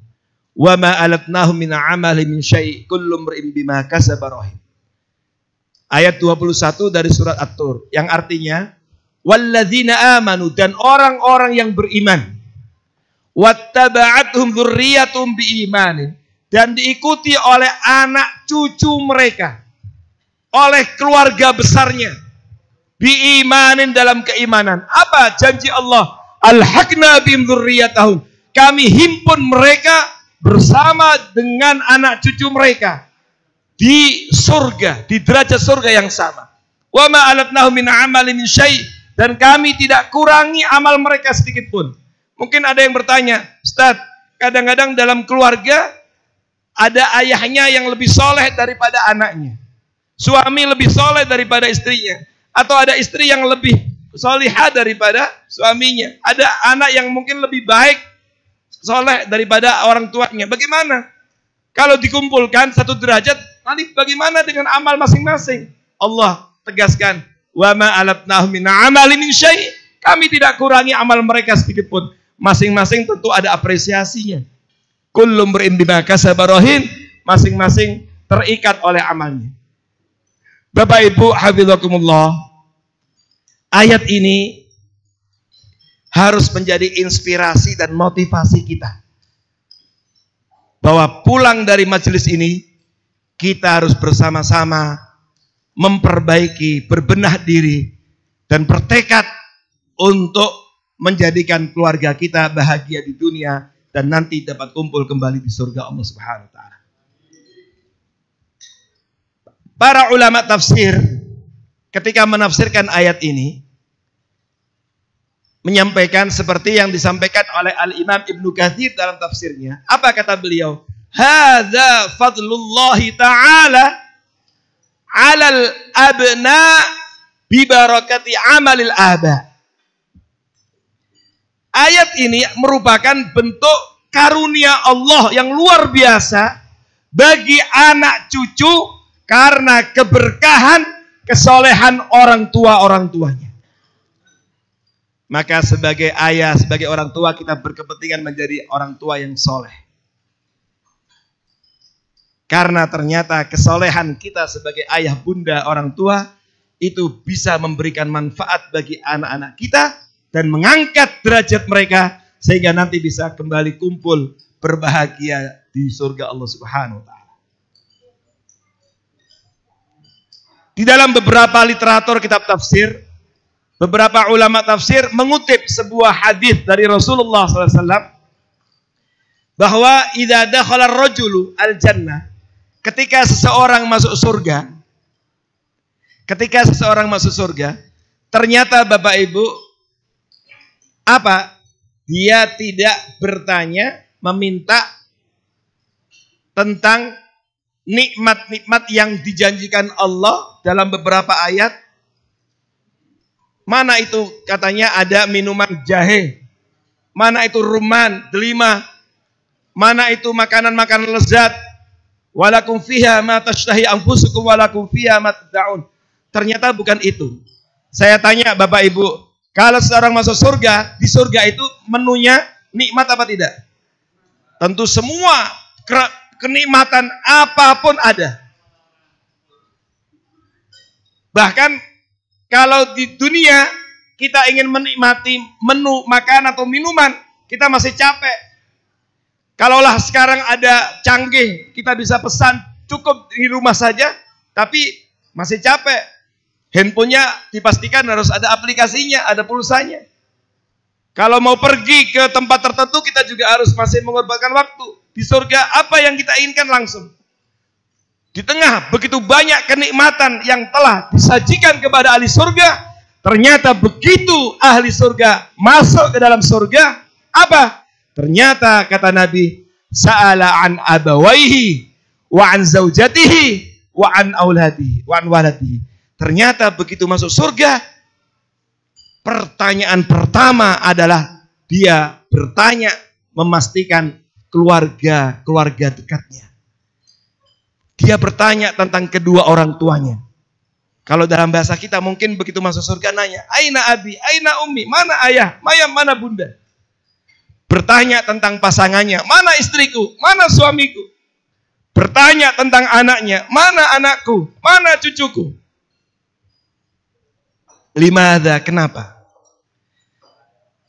wa ma alatnahum min amali min syai' kullu imrin bima kasaba rahim. Ayat 21 dari surat At-Tur, yang artinya walladzina amanu, dan orang-orang yang beriman, wattaba'athum dzurriyyatuhum biimanin, dan diikuti oleh anak cucu mereka, oleh keluarga besarnya, biimanin, dalam keimanan. Apa janji Allah? Alhaqna bihim dzurriyyatahum, kami himpun mereka bersama dengan anak cucu mereka di surga, di derajat surga yang sama. Wa ma alatnahum min amali min syai', dan kami tidak kurangi amal mereka sedikit pun. Mungkin ada yang bertanya, Ustaz, kadang-kadang dalam keluarga ada ayahnya yang lebih soleh daripada anaknya, suami lebih soleh daripada istrinya, atau ada istri yang lebih solihah daripada suaminya, ada anak yang mungkin lebih baik soleh daripada orang tuanya. Bagaimana kalau dikumpulkan satu derajat, nanti bagaimana dengan amal masing-masing? Allah tegaskan, wa ma alatnahum min amali min syai', kami tidak kurangi amal mereka sedikit pun. Masing-masing tentu ada apresiasinya. Kullu imrin bima kasaba rahin, masing-masing terikat oleh amalnya. Bapak Ibu hafizakumullah, ayat ini harus menjadi inspirasi dan motivasi kita, bahwa pulang dari majelis ini kita harus bersama-sama memperbaiki, berbenah diri, dan bertekad untuk menjadikan keluarga kita bahagia di dunia dan nanti dapat kumpul kembali di surga Allah Subhanahu wa taala. Para ulama tafsir ketika menafsirkan ayat ini menyampaikan seperti yang disampaikan oleh Al-Imam Ibnu Katsir dalam tafsirnya. Apa kata beliau? Hadza fadlullahi ta'ala 'alal abna bi barakati amalil aba. Ayat ini merupakan bentuk karunia Allah yang luar biasa bagi anak cucu karena keberkahan, kesolehan orang tuanya. Maka sebagai ayah, sebagai orang tua, kita berkepentingan menjadi orang tua yang soleh. Karena ternyata kesolehan kita sebagai ayah, bunda, orang tua itu bisa memberikan manfaat bagi anak-anak kita dan mengangkat derajat mereka sehingga nanti bisa kembali kumpul berbahagia di surga Allah Subhanahu wa taala. Di dalam beberapa literatur kitab tafsir, beberapa ulama tafsir mengutip sebuah hadis dari Rasulullah SAW bahwa idza dakhala ar-rajulu al-jannah, ketika seseorang masuk surga, ternyata Bapak Ibu, apa? Dia tidak bertanya, meminta tentang nikmat-nikmat yang dijanjikan Allah dalam beberapa ayat. Mana itu katanya ada minuman jahe, mana itu rumman, delima, mana itu makanan-makanan lezat, walakum fiha ma tashtahi anfusukum walakum fiha ma tad'un. Ternyata bukan itu. Saya tanya Bapak Ibu, kalau seorang masuk surga, di surga itu menunya nikmat apa tidak? Tentu semua kenikmatan apapun ada. Bahkan kalau di dunia kita ingin menikmati menu makan atau minuman, kita masih capek. Kalaulah sekarang ada canggih, kita bisa pesan cukup di rumah saja, tapi masih capek. Handphonenya dipastikan harus ada aplikasinya, ada pulsanya. Kalau mau pergi ke tempat tertentu, kita juga harus masih mengorbankan waktu. Di surga, apa yang kita inginkan langsung. Di tengah begitu banyak kenikmatan yang telah disajikan kepada ahli surga, ternyata begitu ahli surga masuk ke dalam surga, apa? Ternyata kata Nabi, sa'ala an abawaihi wa an zaujatihi wa an auladihi wa an waladihi. Ternyata begitu masuk surga, pertanyaan pertama adalah dia bertanya memastikan keluarga dekatnya. Dia bertanya tentang kedua orang tuanya. Kalau dalam bahasa kita mungkin begitu masuk surga nanya, aina abi, aina ummi, mana ayah, mana bunda. Bertanya tentang pasangannya, mana istriku, mana suamiku. Bertanya tentang anaknya, mana anakku, mana cucuku. Limadha, kenapa?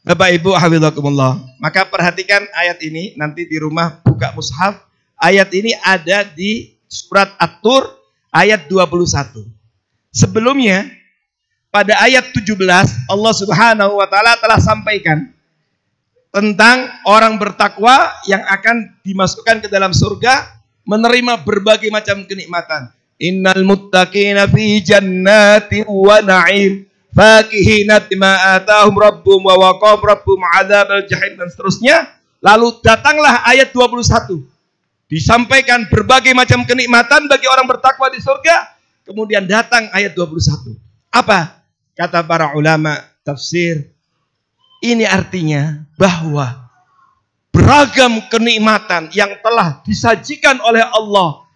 Bapak Ibu hafizakumullah. Maka perhatikan ayat ini, nanti di rumah buka mushaf. Ayat ini ada di surat At-Tur ayat 21. Sebelumnya pada ayat 17 Allah Subhanahu wa taala telah sampaikan tentang orang bertakwa yang akan dimasukkan ke dalam surga, menerima berbagai macam kenikmatan. Innal muttaqina fi jannati wa na'im fakihina bima atahum rabbum wa waqahum rabbum adzabal jahim, dan seterusnya. Lalu datanglah ayat 21. Disampaikan berbagai macam kenikmatan bagi orang bertakwa di surga. Kemudian datang ayat 21. Apa? Kata para ulama tafsir, ini artinya bahwa beragam kenikmatan yang telah disajikan oleh Allah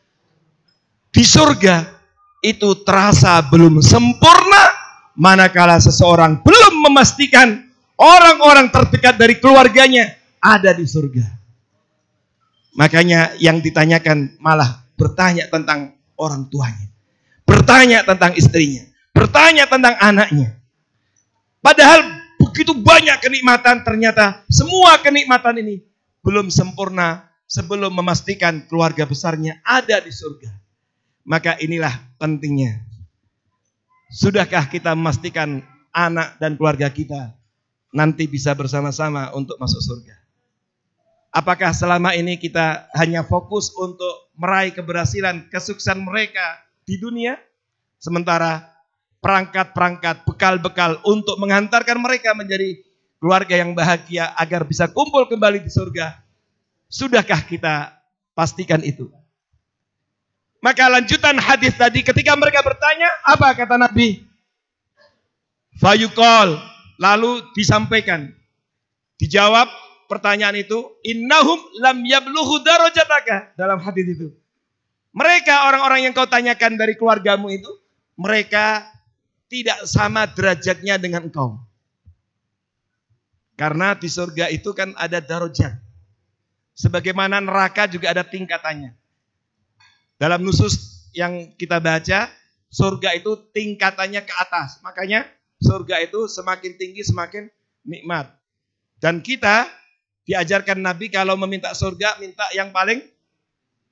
di surga itu terasa belum sempurna manakala seseorang belum memastikan orang-orang terdekat dari keluarganya ada di surga. Makanya yang ditanyakan malah bertanya tentang orang tuanya, bertanya tentang istrinya, bertanya tentang anaknya. Padahal begitu banyak kenikmatan, ternyata semua kenikmatan ini belum sempurna sebelum memastikan keluarga besarnya ada di surga. Maka inilah pentingnya. Sudahkah kita memastikan anak dan keluarga kita nanti bisa bersama-sama untuk masuk surga? Apakah selama ini kita hanya fokus untuk meraih keberhasilan, kesuksesan mereka di dunia, sementara perangkat-perangkat, bekal-bekal untuk menghantarkan mereka menjadi keluarga yang bahagia agar bisa kumpul kembali di surga, sudahkah kita pastikan itu? Maka lanjutan hadis tadi, ketika mereka bertanya, apa kata Nabi? Fayuqal, lalu disampaikan, dijawab pertanyaan itu, innahum lam yablughu darajataka, dalam hadis itu. Mereka orang-orang yang kau tanyakan dari keluargamu itu, mereka tidak sama derajatnya dengan engkau. Karena di surga itu kan ada darajat. Sebagaimana neraka juga ada tingkatannya. Dalam nusus yang kita baca, surga itu tingkatannya ke atas. Makanya surga itu semakin tinggi semakin nikmat. Dan kita diajarkan Nabi kalau meminta surga, minta yang paling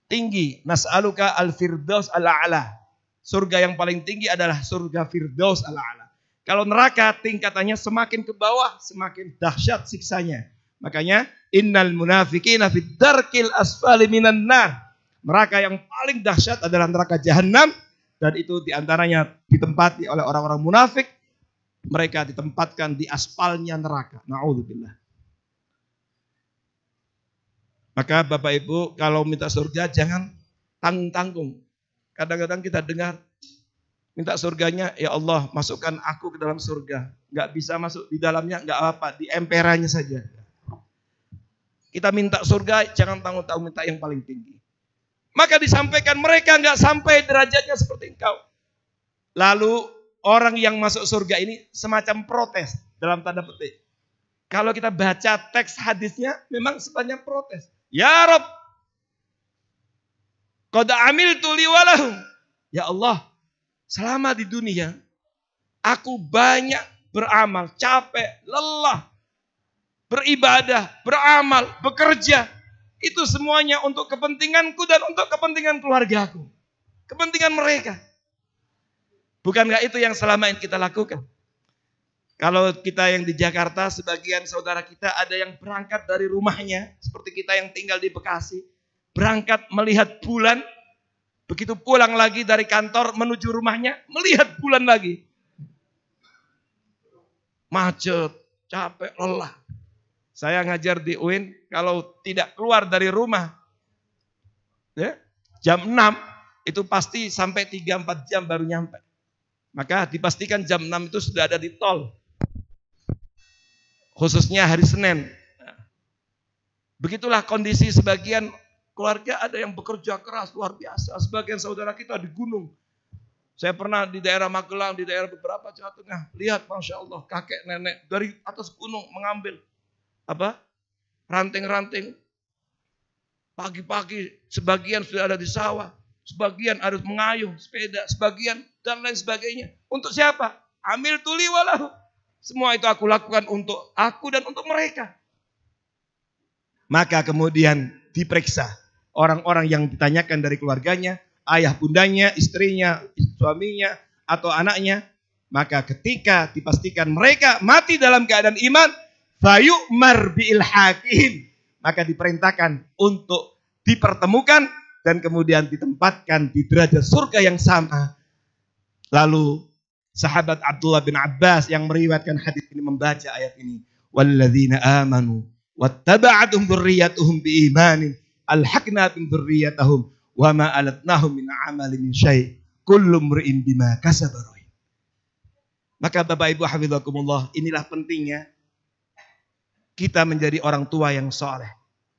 tinggi. Nas'aluka al-firdaus al-a'la. Surga yang paling tinggi adalah surga firdaus al-a'la. Kalau neraka tingkatannya semakin ke bawah, semakin dahsyat siksanya. Makanya innal munafiqina fid darkil asfali minan nar. Neraka yang paling dahsyat adalah neraka jahanam, dan itu diantaranya ditempati oleh orang-orang munafik. Mereka ditempatkan di aspalnya neraka. Na'udzubillah. Maka Bapak Ibu kalau minta surga jangan tanggung-tanggung. Kadang-kadang kita dengar minta surganya, ya Allah masukkan aku ke dalam surga. Gak bisa masuk di dalamnya, gak apa-apa, di emperannya saja. Kita minta surga jangan tanggung-tanggung, minta yang paling tinggi. Maka disampaikan mereka nggak sampai derajatnya seperti engkau. Lalu orang yang masuk surga ini semacam protes dalam tanda petik. Kalau kita baca teks hadisnya memang sebanyak protes. Ya Rob, qad amiltu li walahum. Ya Allah, selama di dunia aku banyak beramal, capek, lelah, beribadah, beramal, bekerja. Itu semuanya untuk kepentinganku dan untuk kepentingan keluargaku. Kepentingan mereka. Bukankah itu yang selama ini kita lakukan? Kalau kita yang di Jakarta, sebagian saudara kita ada yang berangkat dari rumahnya. Seperti kita yang tinggal di Bekasi. Berangkat melihat bulan. Begitu pulang lagi dari kantor menuju rumahnya, melihat bulan lagi. Macet, capek, lelah. Saya ngajar di UIN, kalau tidak keluar dari rumah, ya, jam 6, itu pasti sampai 3-4 jam baru nyampe. Maka dipastikan jam 6 itu sudah ada di tol. Khususnya hari Senin. Begitulah kondisi sebagian keluarga, ada yang bekerja keras, luar biasa. Sebagian saudara kita di gunung. Saya pernah di daerah Magelang, di daerah beberapa Jawa Tengah. Lihat, Masya Allah, kakek nenek dari atas gunung mengambil ranting-ranting. Pagi-pagi sebagian sudah ada di sawah, sebagian harus mengayuh sepeda, sebagian dan lain sebagainya. Untuk siapa? Amil tuli walahu. Semua itu aku lakukan untuk aku dan untuk mereka. Maka kemudian diperiksa orang-orang yang ditanyakan dari keluarganya, ayah bundanya, istrinya, suaminya, atau anaknya. Maka ketika dipastikan mereka mati dalam keadaan iman, fayu'mar bi'il hakim, maka diperintahkan untuk dipertemukan dan kemudian ditempatkan di derajat surga yang sama. Lalu sahabat Abdullah bin Abbas yang meriwayatkan hadis ini membaca ayat ini, walladzina amanu wattaba'atuhum dzurriyyatuhum biimanin alhaqna bihim dzurriyyatahum wa ma alatnahum min amalin min syai' kullu imri'in bima kasaba rahin. Maka Bapak Ibu hafizakumullah, inilah pentingnya kita menjadi orang tua yang soleh,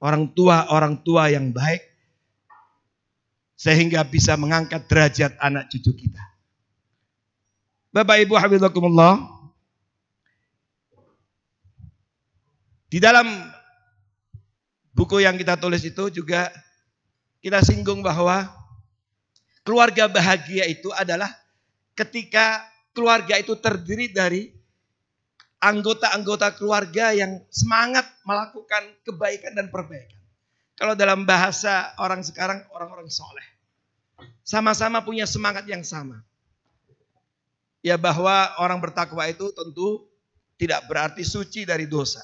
orang tua yang baik, sehingga bisa mengangkat derajat anak cucu kita. Bapak Ibu hafizakumullah, di dalam buku yang kita tulis itu juga kita singgung bahwa keluarga bahagia itu adalah ketika keluarga itu terdiri dari anggota-anggota keluarga yang semangat melakukan kebaikan dan perbaikan. Kalau dalam bahasa orang sekarang, orang-orang soleh. Sama-sama punya semangat yang sama. Ya, bahwa orang bertakwa itu tentu tidak berarti suci dari dosa.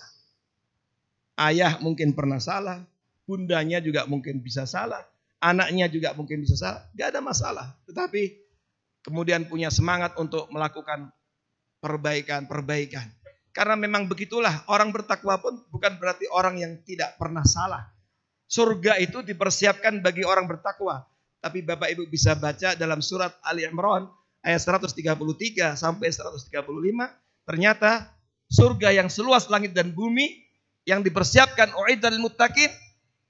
Ayah mungkin pernah salah, bundanya juga mungkin bisa salah, anaknya juga mungkin bisa salah, gak ada masalah. Tetapi kemudian punya semangat untuk melakukan perbaikan. Karena memang begitulah, orang bertakwa pun bukan berarti orang yang tidak pernah salah. Surga itu dipersiapkan bagi orang bertakwa. Tapi Bapak Ibu bisa baca dalam surat Ali Imran ayat 133 sampai 135. Ternyata surga yang seluas langit dan bumi yang dipersiapkan u'iddat lil muttaqin,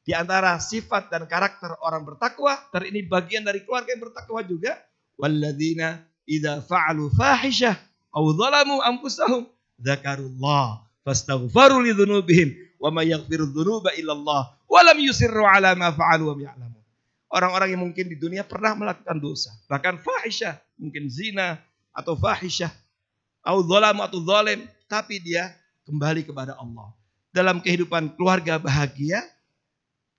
di antara sifat dan karakter orang bertakwa, dan ini bagian dari keluarga yang bertakwa juga, walladzina idza fa'alu fahishah aw dzalamu anfusahum dzakarullah fastaghfaru lidzunubihim wa may yaghfiru dzunuba illallah wa lam yusirru ala ma fa'alu wa ya'lamun. Orang-orang yang mungkin di dunia pernah melakukan dosa, bahkan fahisyah, mungkin zina atau fahisyah, atau dzalamu atau zalim, tapi dia kembali kepada Allah. Dalam kehidupan keluarga bahagia,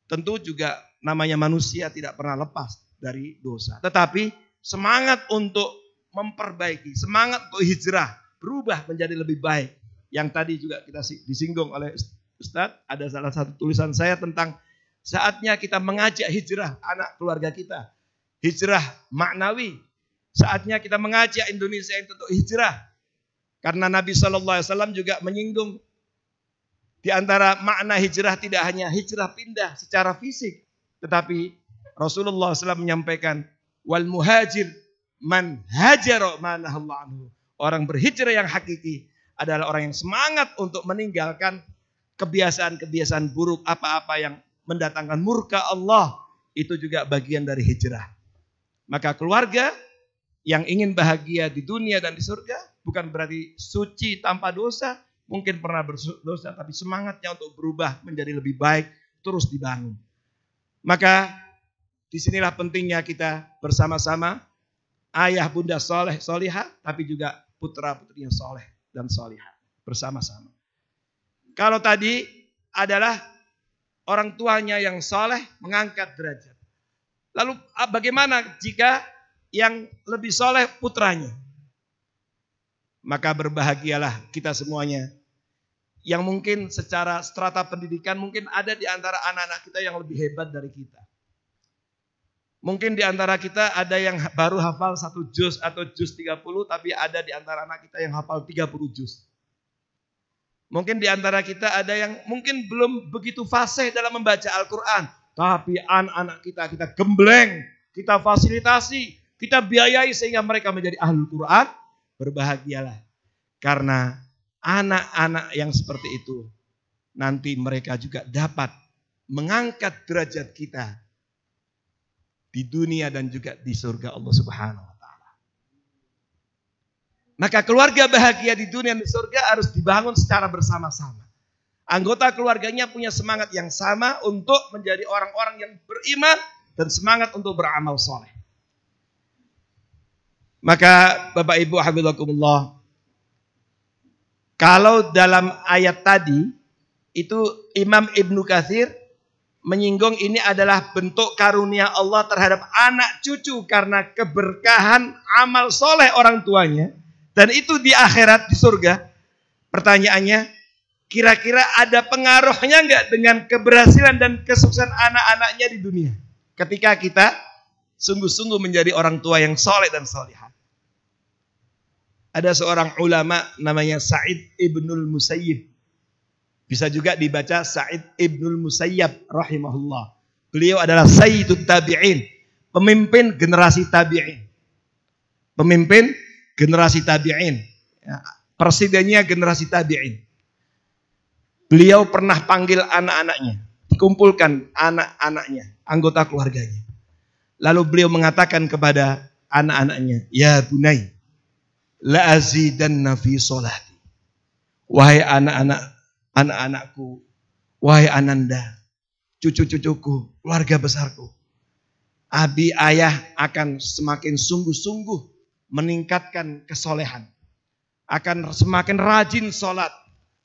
tentu juga namanya manusia tidak pernah lepas dari dosa. Tetapi semangat untuk memperbaiki, semangat untuk hijrah, berubah menjadi lebih baik. Yang tadi juga kita disinggung oleh Ustadz, ada salah satu tulisan saya tentang saatnya kita mengajak hijrah anak keluarga kita. Hijrah maknawi. Saatnya kita mengajak Indonesia untuk hijrah. Karena Nabi SAW juga menyinggung, di antara makna hijrah tidak hanya hijrah pindah secara fisik. Tetapi Rasulullah SAW menyampaikan, wal muhajir man hajara ma nahallahu anhu. Orang berhijrah yang hakiki adalah orang yang semangat untuk meninggalkan kebiasaan-kebiasaan buruk, apa-apa yang mendatangkan murka Allah, itu juga bagian dari hijrah. Maka keluarga yang ingin bahagia di dunia dan di surga bukan berarti suci tanpa dosa, mungkin pernah berdosa tapi semangatnya untuk berubah menjadi lebih baik terus dibangun. Maka disinilah pentingnya kita bersama-sama ayah bunda soleh solihah, tapi juga putra putrinya soleh dan solihah bersama-sama. Kalau tadi adalah orang tuanya yang soleh mengangkat derajat. Lalu bagaimana jika yang lebih soleh putranya? Maka berbahagialah kita semuanya. Yang mungkin secara strata pendidikan mungkin ada di antara anak-anak kita yang lebih hebat dari kita. Mungkin di antara kita ada yang baru hafal 1 juz atau juz 30, tapi ada di antara anak kita yang hafal 30 juz. Mungkin di antara kita ada yang mungkin belum begitu fasih dalam membaca Al-Quran. Tapi anak-anak kita gembleng, kita fasilitasi, kita biayai sehingga mereka menjadi ahlul Quran. Berbahagialah. Karena anak-anak yang seperti itu, nanti mereka juga dapat mengangkat derajat kita di dunia dan juga di surga Allah Subhanahu wa taala. Maka keluarga bahagia di dunia dan di surga harus dibangun secara bersama-sama. Anggota keluarganya punya semangat yang sama untuk menjadi orang-orang yang beriman dan semangat untuk beramal soleh. Maka Bapak Ibu hafizakumullah, kalau dalam ayat tadi itu Imam Ibnu Katsir menyinggung ini adalah bentuk karunia Allah terhadap anak cucu karena keberkahan amal soleh orang tuanya, dan itu di akhirat di surga. Pertanyaannya, kira-kira ada pengaruhnya enggak dengan keberhasilan dan kesuksesan anak-anaknya di dunia ketika kita sungguh-sungguh menjadi orang tua yang soleh dan solihah? Ada seorang ulama namanya Sa'id Ibnul Musayyib. Bisa juga dibaca Sa'id Ibnul Musayyab rahimahullah. Beliau adalah Sayyidut Tabi'in, pemimpin generasi tabi'in. Pemimpin generasi tabi'in. Ya, presidennya generasi tabi'in. Beliau pernah panggil anak-anaknya, dikumpulkan anak-anaknya, anggota keluarganya. Lalu beliau mengatakan kepada anak-anaknya, "Ya bunai, la azidanna fi sholati." Wahai anak-anakku, wahai ananda, cucu-cucuku, keluarga besarku, abi ayah akan semakin sungguh-sungguh meningkatkan kesolehan, akan semakin rajin sholat,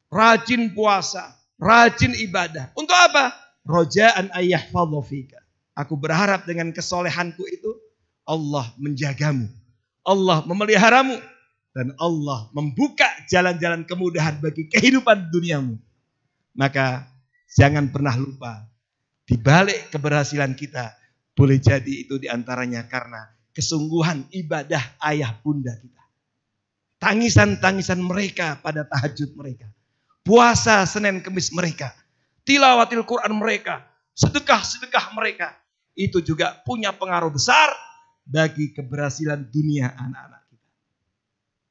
rajin puasa, rajin ibadah. Untuk apa? Roja'an ayyahfadhu fika. Aku berharap dengan kesolehanku itu Allah menjagamu, Allah memeliharamu, dan Allah membuka jalan-jalan kemudahan bagi kehidupan duniamu. Maka jangan pernah lupa, di balik keberhasilan kita boleh jadi itu diantaranya karena kesungguhan ibadah ayah bunda kita. Tangisan-tangisan mereka pada tahajud mereka, puasa Senin Kemis mereka, tilawatil Quran mereka, sedekah-sedekah mereka, itu juga punya pengaruh besar bagi keberhasilan dunia anak-anak kita.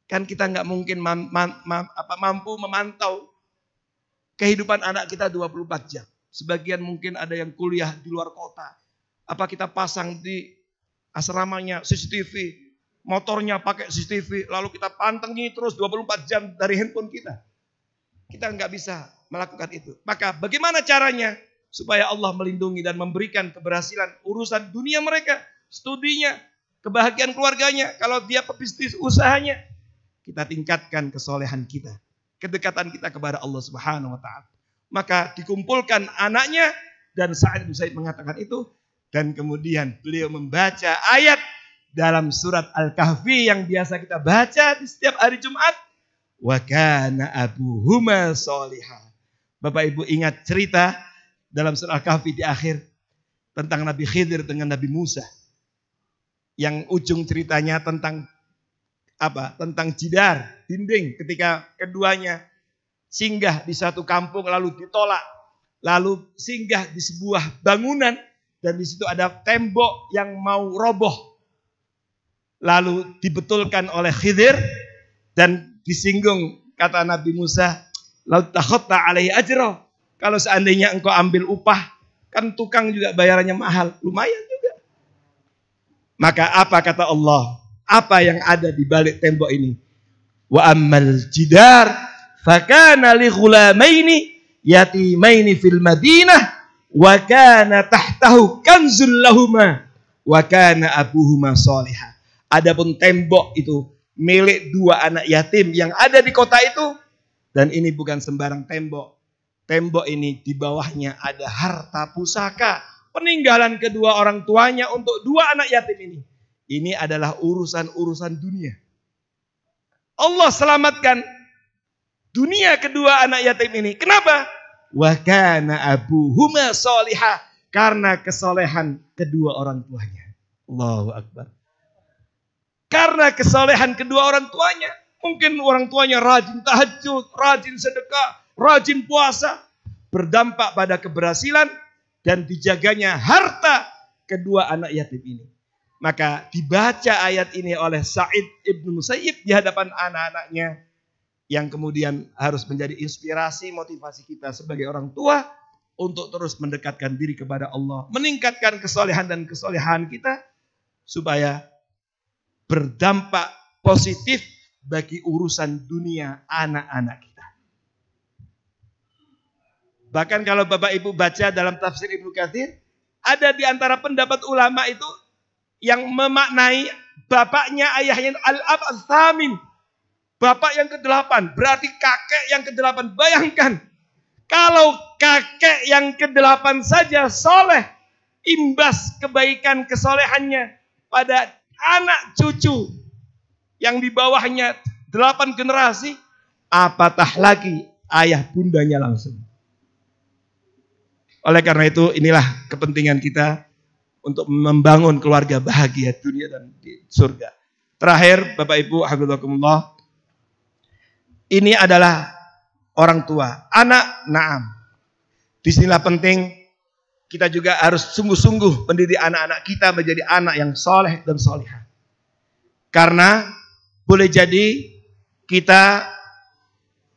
Kan kita nggak mungkin mampu memantau kehidupan anak kita 24 jam. Sebagian mungkin ada yang kuliah di luar kota. Apa kita pasang di asramanya CCTV, motornya pakai CCTV, lalu kita pantengin terus 24 jam dari handphone kita. Kita nggak bisa melakukan itu. Maka bagaimana caranya supaya Allah melindungi dan memberikan keberhasilan urusan dunia mereka, studinya, kebahagiaan keluarganya, kalau dia pebisnis usahanya, kita tingkatkan kesolehan kita, kedekatan kita kepada Allah Subhanahu wa taala. Maka dikumpulkan anaknya dan Sa'id bin Zaid mengatakan itu, dan kemudian beliau membaca ayat dalam surat Al-Kahfi yang biasa kita baca di setiap hari Jumat. Wa kana abuhuma sholihah. Bapak Ibu ingat cerita dalam surat Al-Kahfi di akhir tentang Nabi Khidir dengan Nabi Musa. Yang ujung ceritanya tentang apa? Tentang jidar, dinding, ketika keduanya singgah di satu kampung lalu ditolak. Lalu singgah di sebuah bangunan dan di situ ada tembok yang mau roboh. Lalu dibetulkan oleh Khidir dan disinggung kata Nabi Musa, "Lau takhatta alaihi ajra." Kalau seandainya engkau ambil upah, Kan tukang juga bayarannya mahal, lumayan juga. Maka apa kata Allah? Apa yang ada di balik tembok ini? Wa ammal jidar fakana li ghulamaini yatimaini fil Madinah wa kana tahtahu kanzul lahuma wa kana abuhuma sholihah. Adapun tembok itu milik dua anak yatim yang ada di kota itu, dan ini bukan sembarang tembok. Tembok ini di bawahnya ada harta pusaka peninggalan kedua orang tuanya untuk dua anak yatim ini. Ini adalah urusan-urusan dunia. Allah selamatkan dunia kedua anak yatim ini. Kenapa? Wa kana abuhuma sholihah, karena kesolehan kedua orang tuanya. Allahu Akbar. Karena kesolehan kedua orang tuanya. Mungkin orang tuanya rajin tahajud, rajin sedekah, rajin puasa, berdampak pada keberhasilan dan dijaganya harta kedua anak yatim ini. Maka dibaca ayat ini oleh Sa'id ibn Musayyib di hadapan anak-anaknya, yang kemudian harus menjadi inspirasi, motivasi kita sebagai orang tua untuk terus mendekatkan diri kepada Allah, meningkatkan kesolehan dan kesolehan kita supaya berdampak positif bagi urusan dunia anak-anak kita. Bahkan kalau Bapak Ibu baca dalam tafsir Ibnu Katsir, ada di antara pendapat ulama itu yang memaknai bapaknya, ayahnya al-ab al-thamin, bapak yang ke-8, berarti kakek yang ke-8. Bayangkan kalau kakek yang ke-8 saja soleh, imbas kebaikan kesolehannya pada anak cucu yang di bawahnya 8 generasi, apatah lagi ayah bundanya langsung. Oleh karena itu, inilah kepentingan kita untuk membangun keluarga bahagia dunia dan di surga. Terakhir, Bapak Ibu, hafizakumullah, ini adalah orang tua. Anak, na'am. Disinilah penting kita juga harus sungguh-sungguh mendidik anak-anak kita menjadi anak yang soleh dan solihah. Karena boleh jadi kita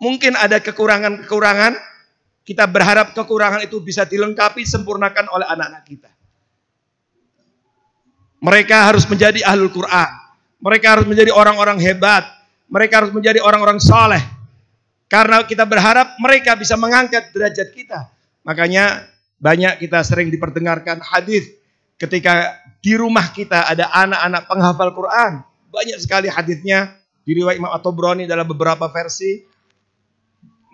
mungkin ada kekurangan-kekurangan, kita berharap kekurangan itu bisa dilengkapi, sempurnakan oleh anak-anak kita. Mereka harus menjadi ahlul Quran. Mereka harus menjadi orang-orang hebat. Mereka harus menjadi orang-orang soleh. Karena kita berharap mereka bisa mengangkat derajat kita. Makanya banyak kita sering diperdengarkan hadis ketika di rumah kita ada anak-anak penghafal Quran. Banyak sekali hadisnya diriwayat Imam At-Tabrani dalam beberapa versi.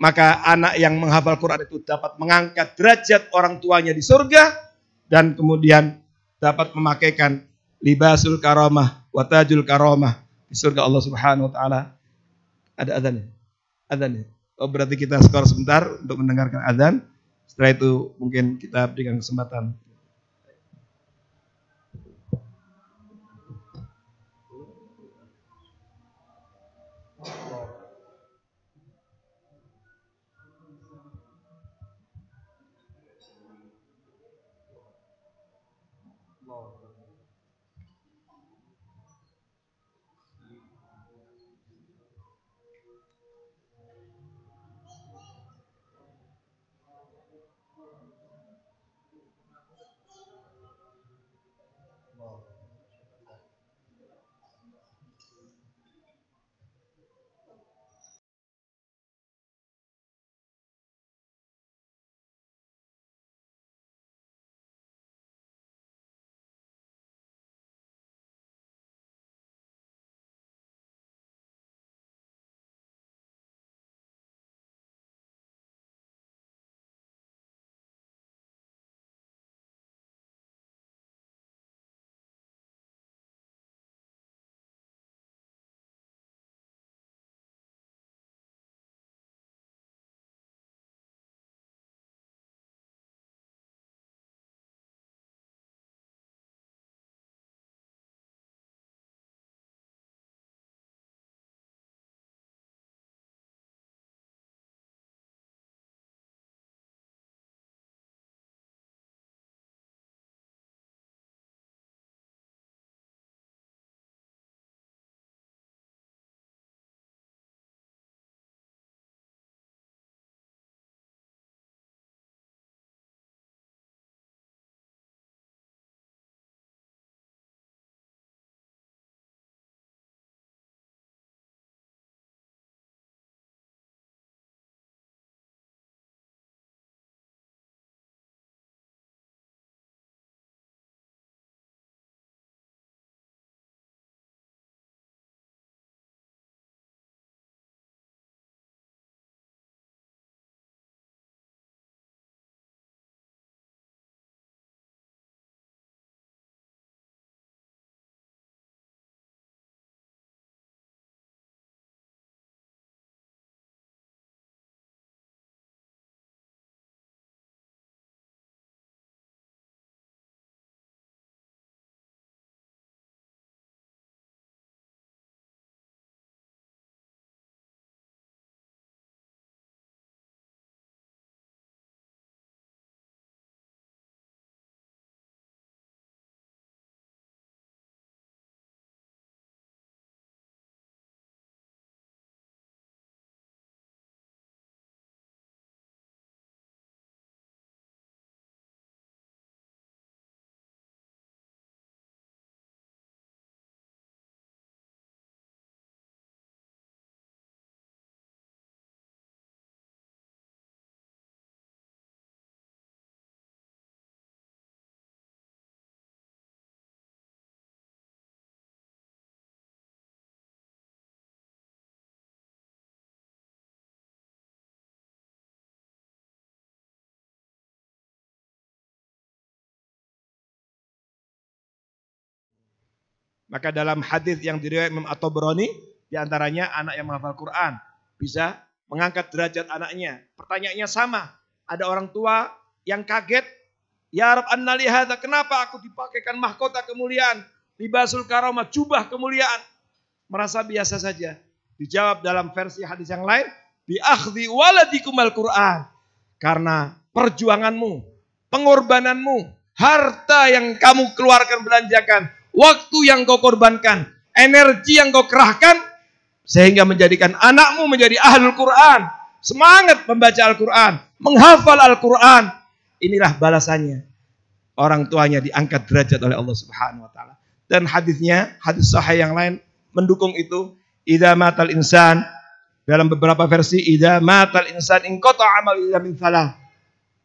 Maka anak yang menghafal Quran itu dapat mengangkat derajat orang tuanya di surga dan kemudian dapat memakaikan libasul karamah wa tajul karamah di surga Allah Subhanahu wa taala. Ada adzan ya? Adzan ya? Oh, berarti kita skor sebentar untuk mendengarkan adzan. Setelah itu mungkin kita berikan kesempatan. Maka dalam hadis yang diriwayatkan Imam At-Tabrani, di antaranya anak yang menghafal Quran bisa mengangkat derajat anaknya. Pertanyaannya sama. Ada orang tua yang kaget, ya Rab anna li hadza, kenapa aku dipakaikan mahkota kemuliaan, libasul karamah, jubah kemuliaan. Merasa biasa saja. Dijawab dalam versi hadis yang lain, bi akhdhi waladikumal Quran. Karena perjuanganmu, pengorbananmu, harta yang kamu keluarkan belanjakan, waktu yang kau korbankan, energi yang kau kerahkan, sehingga menjadikan anakmu menjadi ahlul Quran, semangat membaca Al-Quran, menghafal Al-Quran. Inilah balasannya. Orang tuanya diangkat derajat oleh Allah Subhanahu wa taala. Dan hadisnya, hadis sahih yang lain mendukung itu. Idza matal insan, dalam beberapa versi, idza matal insan in qata'a amal illa min salah.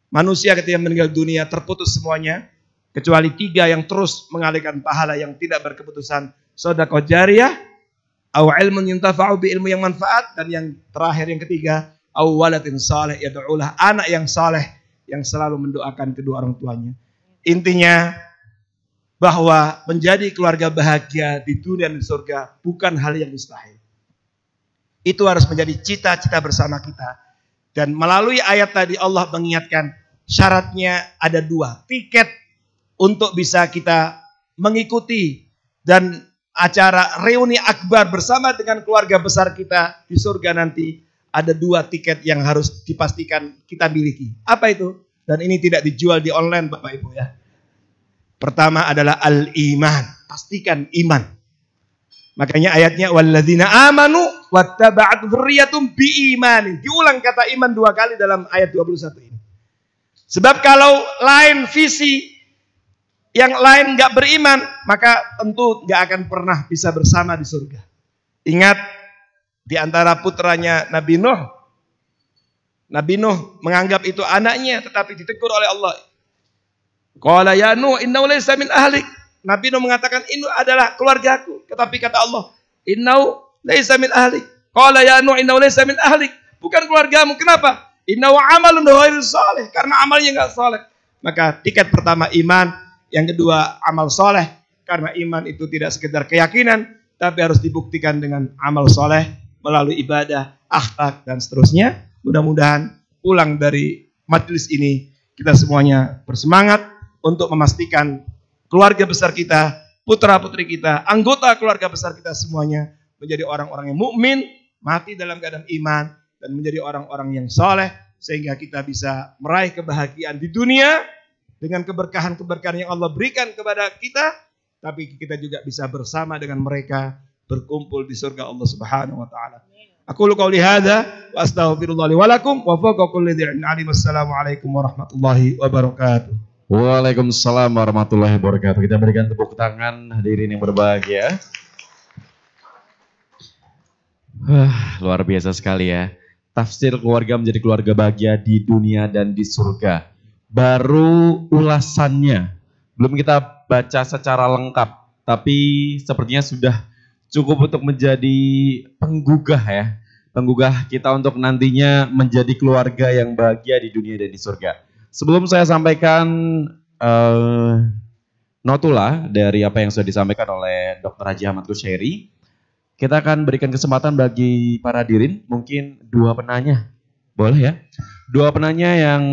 Manusia ketika meninggal dunia terputus semuanya kecuali 3 yang terus mengalihkan pahala yang tidak berkeputusan. Shadaqah jariyah, au ilmun yuntafa'u bi ilmu yang manfaat, dan yang terakhir yang ketiga, au waladin saleh yad'ulah, anak yang saleh yang selalu mendoakan kedua orang tuanya. Intinya bahwa menjadi keluarga bahagia di dunia dan di surga bukan hal yang mustahil. Itu harus menjadi cita-cita bersama kita. Dan melalui ayat tadi Allah mengingatkan syaratnya ada 2. Tiket untuk bisa kita mengikuti dan acara reuni akbar bersama dengan keluarga besar kita di surga nanti. Ada 2 tiket yang harus dipastikan kita miliki. Apa itu? Dan ini tidak dijual di online Bapak Ibu ya. Pertama adalah al-iman. Pastikan iman. Makanya ayatnya walladzina amanu wattaba'at dzurriyyatum biimanin. Diulang kata iman 2 kali dalam ayat 21 ini. Sebab kalau lain visi, yang lain enggak beriman, maka tentu enggak akan pernah bisa bersama di surga. Ingat di antara putranya Nabi Nuh. Nabi Nuh menganggap itu anaknya tetapi ditegur oleh Allah. Qala ya Nuh innahu laysa min ahlik. Nabi Nuh mengatakan ini adalah keluargaku. Tetapi kata Allah, innahu laysa min ahlik. Qala ya Nuh innahu laysa min ahlik. Bukan keluargamu. Kenapa? Innahu amalun ghairu saleh. Karena amalnya enggak saleh. Maka tiket pertama iman, yang kedua amal saleh. Karena iman itu tidak sekedar keyakinan, tapi harus dibuktikan dengan amal saleh melalui ibadah, akhlak dan seterusnya. Mudah-mudahan pulang dari majelis ini kita semuanya bersemangat untuk memastikan keluarga besar kita, putra-putri kita, anggota keluarga besar kita semuanya menjadi orang-orang yang mukmin, mati dalam keadaan iman, dan menjadi orang-orang yang soleh, sehingga kita bisa meraih kebahagiaan di dunia dengan keberkahan-keberkahan yang Allah berikan kepada kita, tapi kita juga bisa bersama dengan mereka berkumpul di surga Allah Subhanahu wa taala. Aku qouli hadza wa astaghfirullah li wa lakum wa fawqa kulli dzin alim. Assalamualaikum warahmatullahi wabarakatuh. Waalaikumsalam warahmatullahi wabarakatuh. Kita berikan tepuk tangan hadirin yang berbahagia. Luar biasa sekali ya. Tafsir keluarga menjadi keluarga bahagia di dunia dan di surga. Baru ulasannya. Belum kita baca secara lengkap. Tapi sepertinya sudah cukup untuk menjadi penggugah ya. Penggugah kita untuk nantinya menjadi keluarga yang bahagia di dunia dan di surga. Sebelum saya sampaikan notula dari apa yang sudah disampaikan oleh Dr. Haji Ahmad Kusyairi, kita akan berikan kesempatan bagi para hadirin, mungkin 2 penanya, boleh ya? 2 penanya yang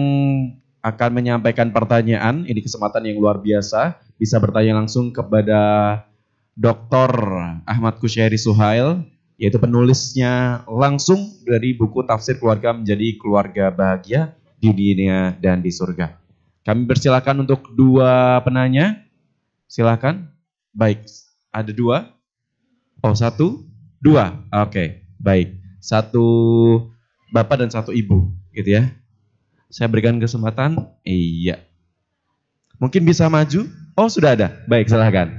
akan menyampaikan pertanyaan, ini kesempatan yang luar biasa, bisa bertanya langsung kepada Dr. Ahmad Kusyairi Suhail, yaitu penulisnya langsung dari buku Tafsir Keluarga Menjadi Keluarga Bahagia di dunia dan di surga. Kami persilakan untuk 2 penanya. Silakan. Baik, ada 2. Oh, 1, 2. Oke, baik. 1 bapak dan 1 ibu, gitu ya. Saya berikan kesempatan. Iya. Mungkin bisa maju. Oh, sudah ada. Baik, silakan.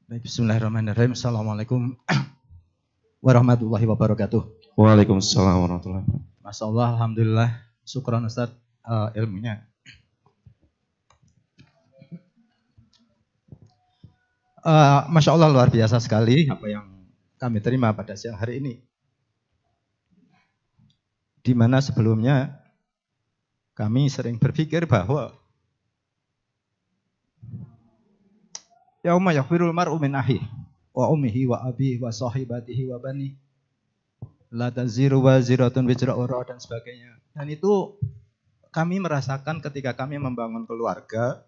Baik, bismillahirrahmanirrahim. Assalamualaikum warahmatullahi wabarakatuh. Waalaikumsalam warahmatullahi wabarakatuh. Masya Allah, alhamdulillah. Syukran Ustaz ilmunya. Masya Allah, luar biasa sekali apa yang kami terima pada siang hari ini. Di mana sebelumnya kami sering berpikir bahwa Yauma yaghfirul mar'u min akhihi wa ummihi wa abihi wa sahibatihi wa bani la taziru waziratun wizra ukhra dan sebagainya. Dan itu kami merasakan ketika kami membangun keluarga,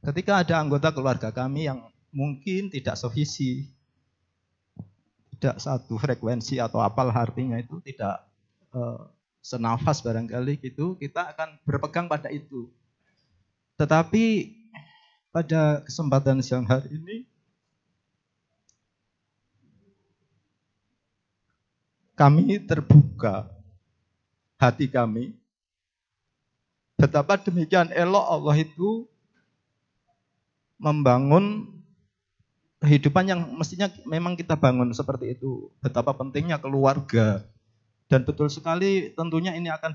ketika ada anggota keluarga kami yang mungkin tidak sevisi, tidak satu frekuensi atau apal artinya itu, tidak senafas barangkali gitu, kita akan berpegang pada itu. Tetapi pada kesempatan siang hari ini kami terbuka hati kami betapa demikian elok Allah itu membangun kehidupan yang mestinya memang kita bangun seperti itu. Betapa pentingnya keluarga. Dan betul sekali tentunya ini akan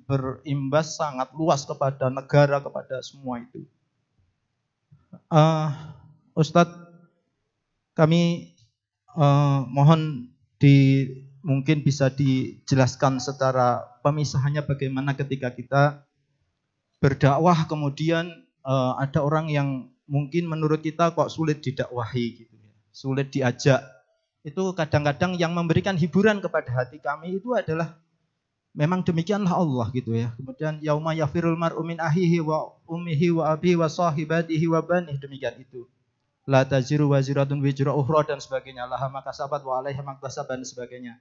berimbas sangat luas kepada negara, kepada semua itu. Ustadz, kami mohon mungkin bisa dijelaskan secara pemisahannya bagaimana ketika kita berdakwah kemudian ada orang yang mungkin menurut kita kok sulit didakwahi gitu ya. Sulit diajak. Itu kadang-kadang yang memberikan hiburan kepada hati kami itu adalah memang demikianlah Allah gitu ya. Kemudian yauma yafirul mar'u min akhihi wa ummihi wa abihi wa sahibatihi wa banihi, demikian itu. La taziru waziratun wizra ukhra dan sebagainya. Laha makasabat wa 'alaiha maktasabat dan sebagainya.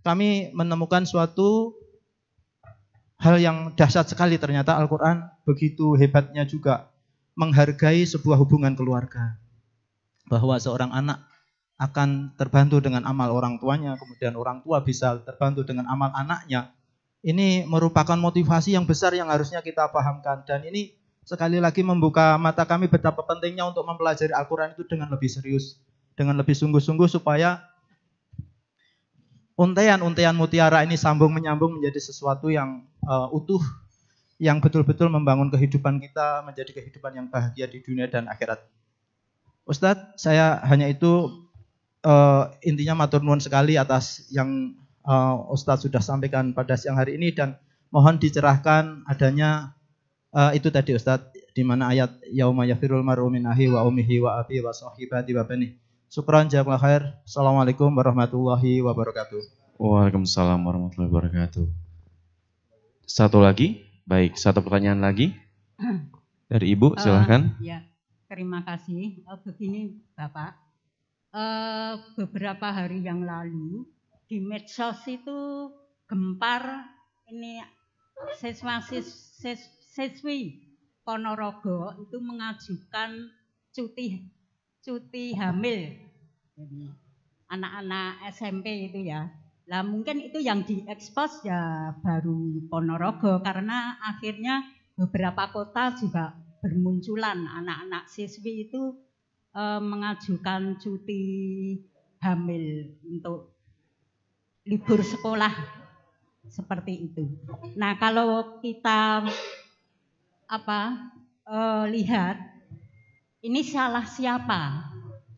Kami menemukan suatu hal yang dahsyat sekali, ternyata Al-Quran begitu hebatnya juga menghargai sebuah hubungan keluarga. Bahwa seorang anak akan terbantu dengan amal orang tuanya, kemudian orang tua bisa terbantu dengan amal anaknya. Ini merupakan motivasi yang besar yang harusnya kita pahamkan. Dan ini sekali lagi membuka mata kami betapa pentingnya untuk mempelajari Al-Quran itu dengan lebih serius, dengan lebih sungguh-sungguh supaya untean-untean mutiara ini sambung menyambung menjadi sesuatu yang utuh, yang betul-betul membangun kehidupan kita menjadi kehidupan yang bahagia di dunia dan akhirat. Ustadz, saya hanya itu intinya matur nuwun sekali atas yang Ustadz sudah sampaikan pada siang hari ini, dan mohon dicerahkan adanya itu tadi Ustadz, di mana ayat yauma yafirul mar'u min akhihi wa ummihi wa abihi wa sahibatihi wa banihi. Syukran, jazakallahu khair. Assalamualaikum warahmatullahi wabarakatuh. Waalaikumsalam warahmatullahi wabarakatuh. Satu lagi, baik, satu pertanyaan lagi dari Ibu, silahkan. Ya, terima kasih. Begini Bapak, beberapa hari yang lalu di medsos itu gempar ini siswi Ponorogo itu mengajukan cuti hamil, anak-anak SMP itu ya. Lah mungkin itu yang diekspos ya baru Ponorogo, karena akhirnya beberapa kota juga bermunculan anak-anak siswi itu mengajukan cuti hamil untuk libur sekolah seperti itu. Nah kalau kita lihat ini salah siapa?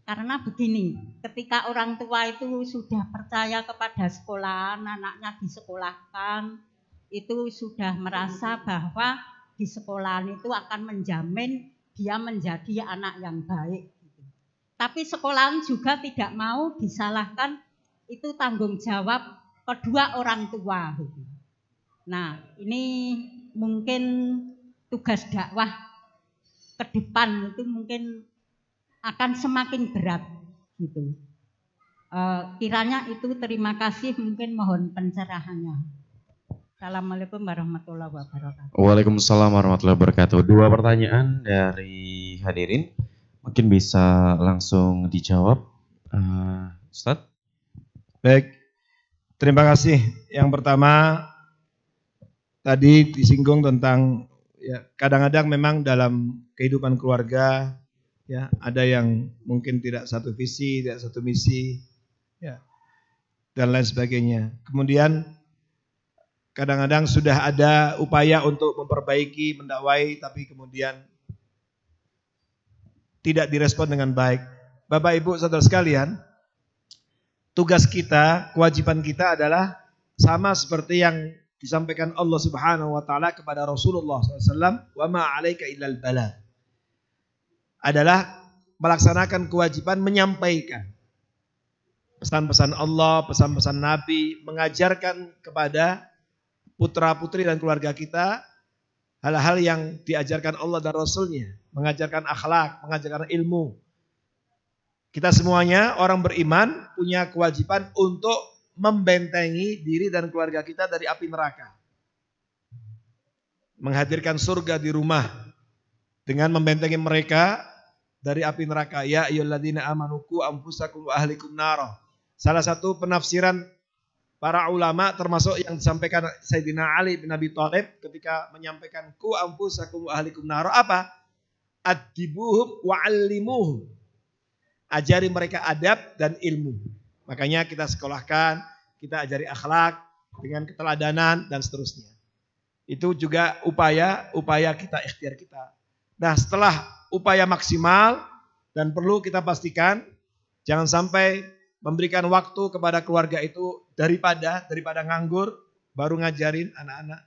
Karena begini, ketika orang tua itu sudah percaya kepada sekolah, anaknya disekolahkan, itu sudah merasa bahwa di sekolahan itu akan menjamin dia menjadi anak yang baik. Tapi sekolahan juga tidak mau disalahkan, itu tanggung jawab kedua orang tua. Nah, ini mungkin tugas dakwah ke depan itu mungkin akan semakin berat gitu. Kiranya itu, terima kasih, mungkin mohon pencerahannya. Assalamualaikum warahmatullahi wabarakatuh. Waalaikumsalam warahmatullahi wabarakatuh. Dua pertanyaan dari hadirin, mungkin bisa langsung dijawab, Ustadz. Baik, terima kasih. Yang pertama tadi disinggung tentang ya, kadang-kadang memang dalam kehidupan keluarga ya ada yang mungkin tidak satu visi, tidak satu misi, ya, dan lain sebagainya. Kemudian kadang-kadang sudah ada upaya untuk memperbaiki, mendakwai, tapi kemudian tidak direspon dengan baik. Bapak Ibu saudara sekalian, tugas kita, kewajiban kita adalah sama seperti yang disampaikan Allah Subhanahu wa taala kepada Rasulullah SAW, "Wa ma 'alaika illal balagh." adalah melaksanakan kewajiban menyampaikan pesan-pesan Allah, pesan-pesan Nabi, mengajarkan kepada putra-putri dan keluarga kita hal-hal yang diajarkan Allah dan Rasul-Nya, mengajarkan akhlak, mengajarkan ilmu. Kita semuanya orang beriman punya kewajiban untuk membentengi diri dan keluarga kita dari api neraka. Menghadirkan surga di rumah dengan membentengi mereka dari api neraka. Ya ayyuhalladzina amanu qu anfusakum wa ahlikum nara. Salah satu penafsiran para ulama termasuk yang disampaikan Sayyidina Ali bin Abi Thalib ketika menyampaikan qu anfusakum wa ahlikum nara apa? Adibuhum wa 'allimuhum. Ajari mereka adab dan ilmu. Makanya kita sekolahkan, kita ajari akhlak dengan keteladanan dan seterusnya. Itu juga upaya kita, ikhtiar kita. Nah, setelah upaya maksimal dan perlu kita pastikan jangan sampai memberikan waktu kepada keluarga itu daripada nganggur baru ngajarin anak-anak,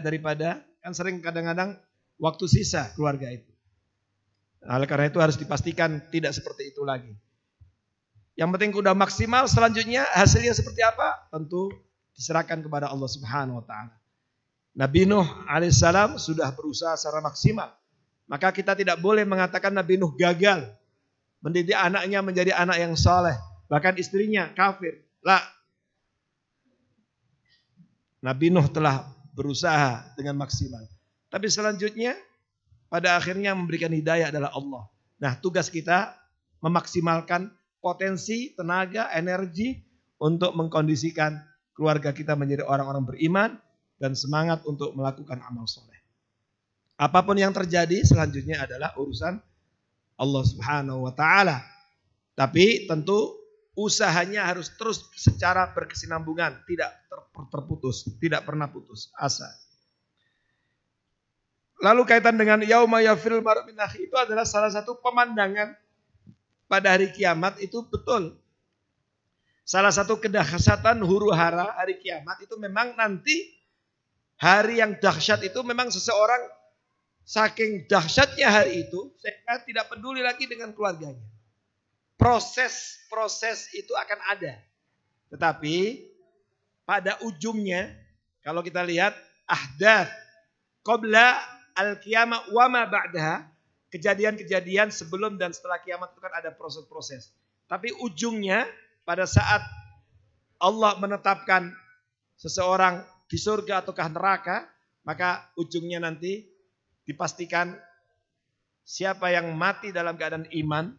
daripada kan sering kadang-kadang waktu sisa keluarga itu. Nah, oleh karena itu harus dipastikan tidak seperti itu lagi. Yang penting udah maksimal, selanjutnya hasilnya seperti apa? Tentu diserahkan kepada Allah Subhanahu wa taala. Nabi Nuh alaihissalam sudah berusaha secara maksimal. Maka kita tidak boleh mengatakan Nabi Nuh gagal mendidik anaknya menjadi anak yang saleh, bahkan istrinya kafir. Lah. Nabi Nuh telah berusaha dengan maksimal. Tapi selanjutnya pada akhirnya memberikan hidayah adalah Allah. Nah, tugas kita memaksimalkan potensi, tenaga, energi untuk mengkondisikan keluarga kita menjadi orang-orang beriman dan semangat untuk melakukan amal soleh. Apapun yang terjadi selanjutnya adalah urusan Allah Subhanahu wa taala. Tapi tentu usahanya harus terus secara berkesinambungan, tidak terputus, tidak pernah putus asa. Lalu kaitan dengan yauma yafirul mar'u min akhihi itu adalah salah satu pemandangan pada hari kiamat itu betul. Salah satu kedahsyatan huru-hara hari kiamat itu memang nanti hari yang dahsyat itu memang seseorang saking dahsyatnya hari itu sehingga tidak peduli lagi dengan keluarganya. Proses itu akan ada. Tetapi pada ujungnya kalau kita lihat ahdath qabla al-qiyamah wa ma ba'daha, kejadian-kejadian sebelum dan setelah kiamat itu kan ada proses-proses. Tapi ujungnya pada saat Allah menetapkan seseorang di surga ataukah neraka, maka ujungnya nanti dipastikan siapa yang mati dalam keadaan iman,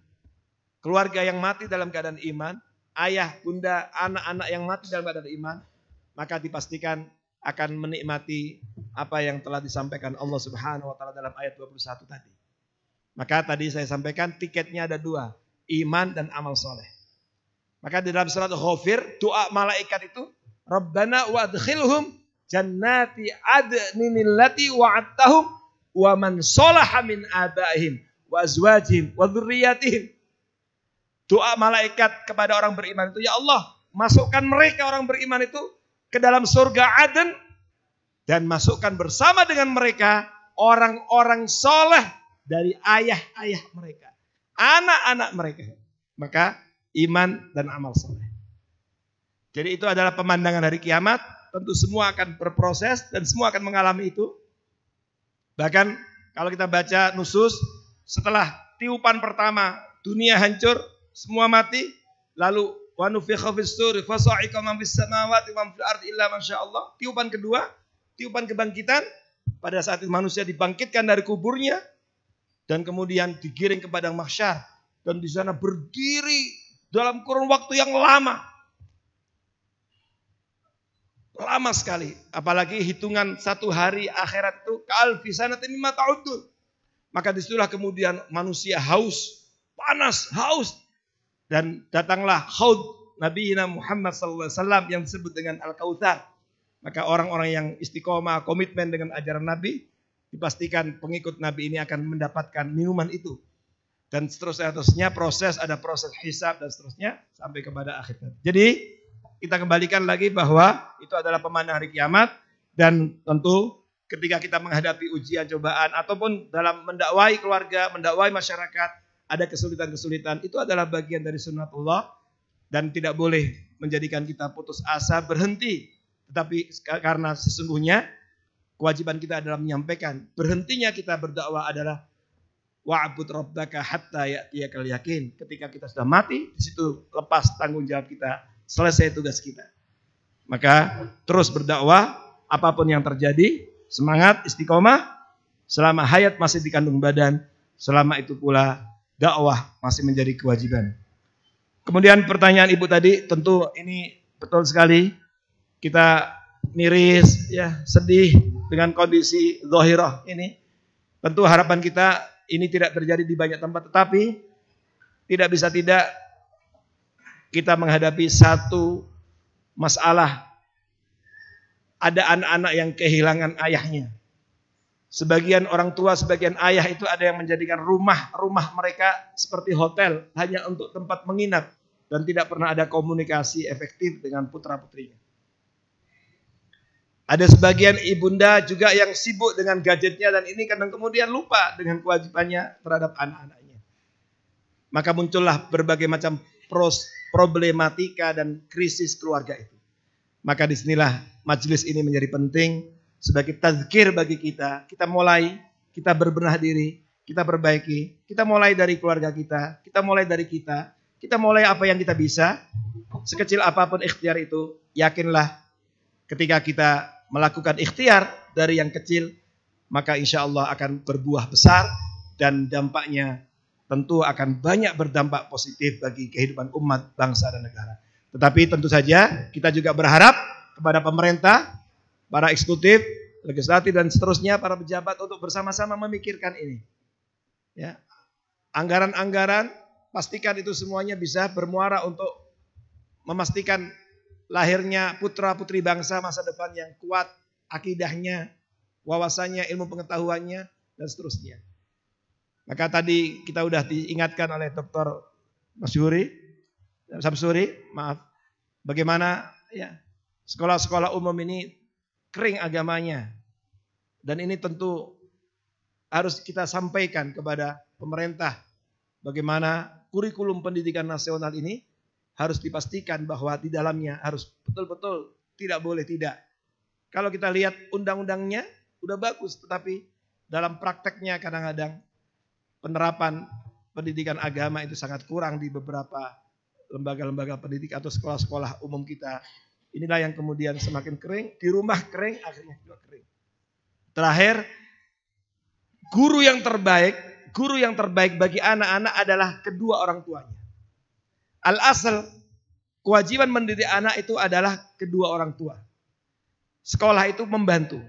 keluarga yang mati dalam keadaan iman, ayah, bunda, anak-anak yang mati dalam keadaan iman, maka dipastikan akan menikmati apa yang telah disampaikan Allah Subhanahu wa taala dalam ayat 21 tadi. Maka tadi saya sampaikan tiketnya ada dua, iman dan amal soleh. Maka di dalam surat Ghafir doa malaikat itu, Rabbana wa adkhilhum jannati adnin allati wa'adtahum wa man salaha min abaihim wa azwajihim wa dzurriyyatihim. Doa malaikat kepada orang beriman itu, ya Allah, masukkan mereka orang beriman itu ke dalam surga Aden dan masukkan bersama dengan mereka orang-orang soleh dari ayah-ayah mereka, anak-anak mereka. Maka iman dan amal soleh. Jadi itu adalah pemandangan hari kiamat. Tentu semua akan berproses dan semua akan mengalami itu. Bahkan kalau kita baca nusus, setelah tiupan pertama dunia hancur, semua mati, lalu wa nufikha fis-suri fa sa'iqa man fis samawati wa man fil ardi illa masyaallah. Tiupan kedua, tiupan kebangkitan, pada saat itu manusia dibangkitkan dari kuburnya dan kemudian digiring ke padang mahsyar dan di sana berdiri dalam kurun waktu yang lama. Lama sekali, apalagi hitungan satu hari akhirat itu ka'alfi sanatin mimma ta'uddun. Maka disitulah kemudian manusia haus, panas, haus. Dan datanglah haud Nabi Muhammad SAW yang disebut dengan Al-Kautsar. Maka orang-orang yang istiqomah, komitmen dengan ajaran Nabi, dipastikan pengikut Nabi ini akan mendapatkan minuman itu. Dan seterusnya proses, ada proses hisab dan seterusnya sampai kepada akhir. Jadi kita kembalikan lagi bahwa itu adalah pemandangan hari kiamat dan tentu ketika kita menghadapi ujian, cobaan, ataupun dalam mendakwai keluarga, mendakwai masyarakat, ada kesulitan-kesulitan, itu adalah bagian dari sunnatullah dan tidak boleh menjadikan kita putus asa, berhenti. Tetapi karena sesungguhnya kewajiban kita adalah menyampaikan. Berhentinya kita berdakwah adalah wa'bud rabbaka hatta ya'tiyakal yakin. Ketika kita sudah mati, di situ lepas tanggung jawab kita, selesai tugas kita. Maka terus berdakwah, apapun yang terjadi, semangat, istiqomah, selama hayat masih di kandung badan, selama itu pula dakwah masih menjadi kewajiban. Kemudian pertanyaan ibu tadi, tentu ini betul sekali, kita miris, ya, sedih dengan kondisi zahirah ini. Tentu harapan kita ini tidak terjadi di banyak tempat, tetapi tidak bisa tidak kita menghadapi satu masalah. Ada anak-anak yang kehilangan ayahnya. Sebagian orang tua, sebagian ayah itu ada yang menjadikan rumah mereka seperti hotel, hanya untuk tempat menginap, dan tidak pernah ada komunikasi efektif dengan putra-putrinya. Ada sebagian ibunda juga yang sibuk dengan gadgetnya, dan ini kadang kemudian lupa dengan kewajibannya terhadap anak-anaknya. Maka muncullah berbagai macam problematika dan krisis keluarga itu. Maka disinilah majelis ini menjadi penting sebagai tazkir bagi kita. Kita mulai, kita berbenah diri, kita perbaiki. Kita mulai dari keluarga kita mulai dari kita mulai apa yang kita bisa. Sekecil apapun ikhtiar itu, yakinlah ketika kita melakukan ikhtiar dari yang kecil, maka insya Allah akan berbuah besar dan dampaknya tentu akan banyak berdampak positif bagi kehidupan umat, bangsa dan negara. Tetapi tentu saja kita juga berharap kepada pemerintah, para eksekutif, legislatif dan seterusnya, para pejabat untuk bersama-sama memikirkan ini. Ya. Anggaran-anggaran, pastikan itu semuanya bisa bermuara untuk memastikan lahirnya putra-putri bangsa masa depan yang kuat, akidahnya, wawasannya, ilmu pengetahuannya dan seterusnya. Maka tadi kita sudah diingatkan oleh Dr. Samsuri, maaf, bagaimana ya sekolah-sekolah umum ini kering agamanya, dan ini tentu harus kita sampaikan kepada pemerintah bagaimana kurikulum pendidikan nasional ini harus dipastikan bahwa di dalamnya harus betul-betul tidak boleh tidak. Kalau kita lihat undang-undangnya udah bagus, tetapi dalam prakteknya kadang-kadang penerapan pendidikan agama itu sangat kurang di beberapa lembaga-lembaga pendidikan atau sekolah-sekolah umum kita. Inilah yang kemudian semakin kering, di rumah kering, akhirnya juga kering. Terakhir, guru yang terbaik bagi anak-anak adalah kedua orang tuanya. Al-asal, kewajiban mendidik anak itu adalah kedua orang tua. Sekolah itu membantu.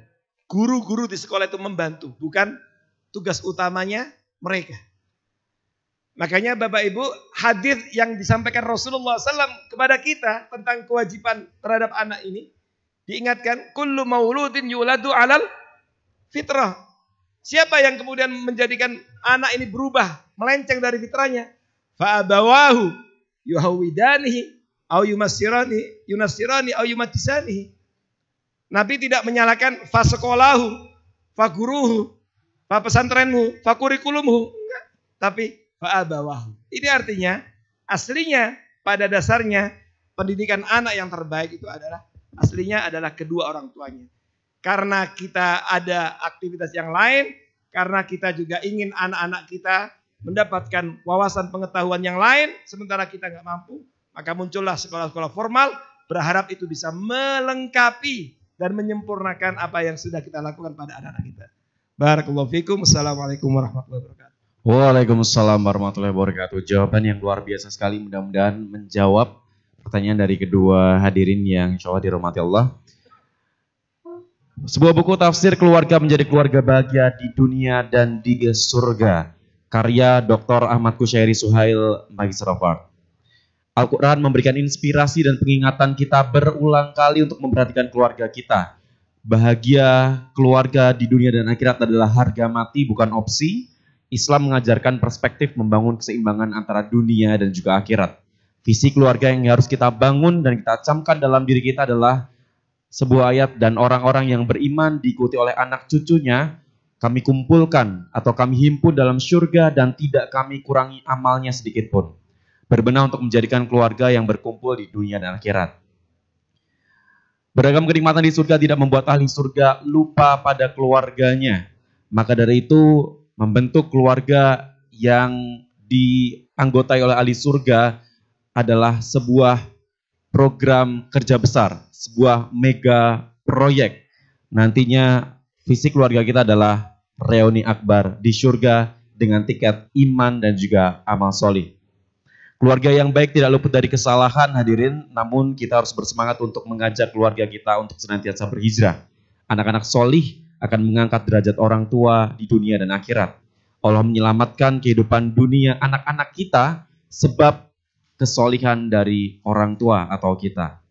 Guru-guru di sekolah itu membantu, bukan tugas utamanya mereka. Makanya Bapak Ibu, hadis yang disampaikan Rasulullah SAW kepada kita tentang kewajiban terhadap anak ini, diingatkan, kullu mauludin yuladu alal fitrah. Siapa yang kemudian menjadikan anak ini berubah, melenceng dari fitrahnya? Fa'abawahu yuhawidanihi, au yunassirani, au yumatisanihi. Nabi tidak menyalahkan fasekolahu, faguruhu, pesantrenmu, fakurikulumhu. Enggak. Tapi fa'abawahu. Ini artinya, aslinya pada dasarnya pendidikan anak yang terbaik itu adalah aslinya adalah kedua orang tuanya. Karena kita ada aktivitas yang lain, karena kita juga ingin anak-anak kita mendapatkan wawasan pengetahuan yang lain, sementara kita nggak mampu, maka muncullah sekolah-sekolah formal, berharap itu bisa melengkapi dan menyempurnakan apa yang sudah kita lakukan pada anak-anak kita. Barakallahu fikum. Assalamualaikum warahmatullahi wabarakatuh. Waalaikumsalam warahmatullahi wabarakatuh. Jawaban yang luar biasa sekali, mudah-mudahan menjawab pertanyaan dari kedua hadirin yang insya Allah dirahmati Allah. Sebuah buku tafsir keluarga menjadi keluarga bahagia di dunia dan di surga, karya Dr. Ahmad Kusyairi Suhail, Magister of Art. Al-Quran memberikan inspirasi dan pengingatan kita berulang kali untuk memperhatikan keluarga kita. Bahagia keluarga di dunia dan akhirat adalah harga mati, bukan opsi. Islam mengajarkan perspektif membangun keseimbangan antara dunia dan juga akhirat. Visi keluarga yang harus kita bangun dan kita camkan dalam diri kita adalah sebuah ayat, dan orang-orang yang beriman diikuti oleh anak cucunya, kami kumpulkan atau kami himpun dalam surga dan tidak kami kurangi amalnya sedikit pun. Berbenah untuk menjadikan keluarga yang berkumpul di dunia dan akhirat. Beragam kenikmatan di surga tidak membuat ahli surga lupa pada keluarganya. Maka dari itu, membentuk keluarga yang dianggotai oleh ahli surga adalah sebuah program kerja besar, sebuah mega proyek. Nantinya visi keluarga kita adalah reuni akbar di surga dengan tiket iman dan juga amal solih. Keluarga yang baik tidak luput dari kesalahan, hadirin, namun kita harus bersemangat untuk mengajak keluarga kita untuk senantiasa berhijrah. Anak-anak solih akan mengangkat derajat orang tua di dunia dan akhirat. Allah menyelamatkan kehidupan dunia anak-anak kita sebab kesolihan dari orang tua atau kita.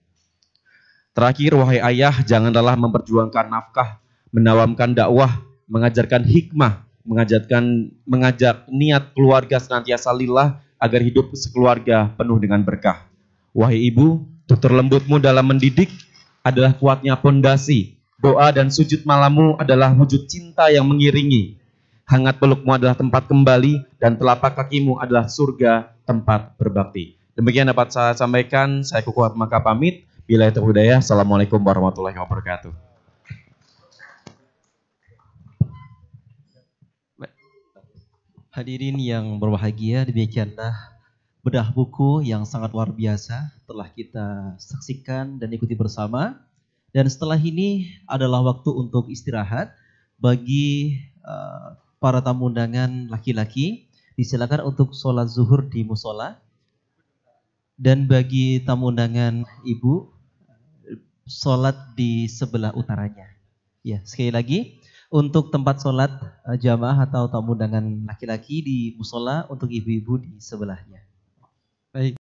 Terakhir, wahai ayah, janganlah memperjuangkan nafkah, menawamkan dakwah, mengajarkan hikmah, mengajak niat keluarga senantiasa lillah agar hidup sekeluarga penuh dengan berkah. Wahai ibu, tutur lembutmu dalam mendidik adalah kuatnya pondasi. Doa dan sujud malammu adalah wujud cinta yang mengiringi. Hangat pelukmu adalah tempat kembali dan telapak kakimu adalah surga tempat berbakti. Demikian dapat saya sampaikan. Saya Kukuhat maka pamit. Billahi taufiq wal hidayah. Assalamualaikum warahmatullahi wabarakatuh. Hadirin yang berbahagia, demikianlah bedah buku yang sangat luar biasa telah kita saksikan dan ikuti bersama. Dan setelah ini adalah waktu untuk istirahat bagi para tamu undangan laki-laki. Disilakan untuk sholat zuhur di musola. Dan bagi tamu undangan ibu, sholat di sebelah utaranya. Ya, sekali lagi untuk tempat sholat jamaah atau tamu undangan laki-laki di musola, untuk ibu-ibu di sebelahnya. Baik.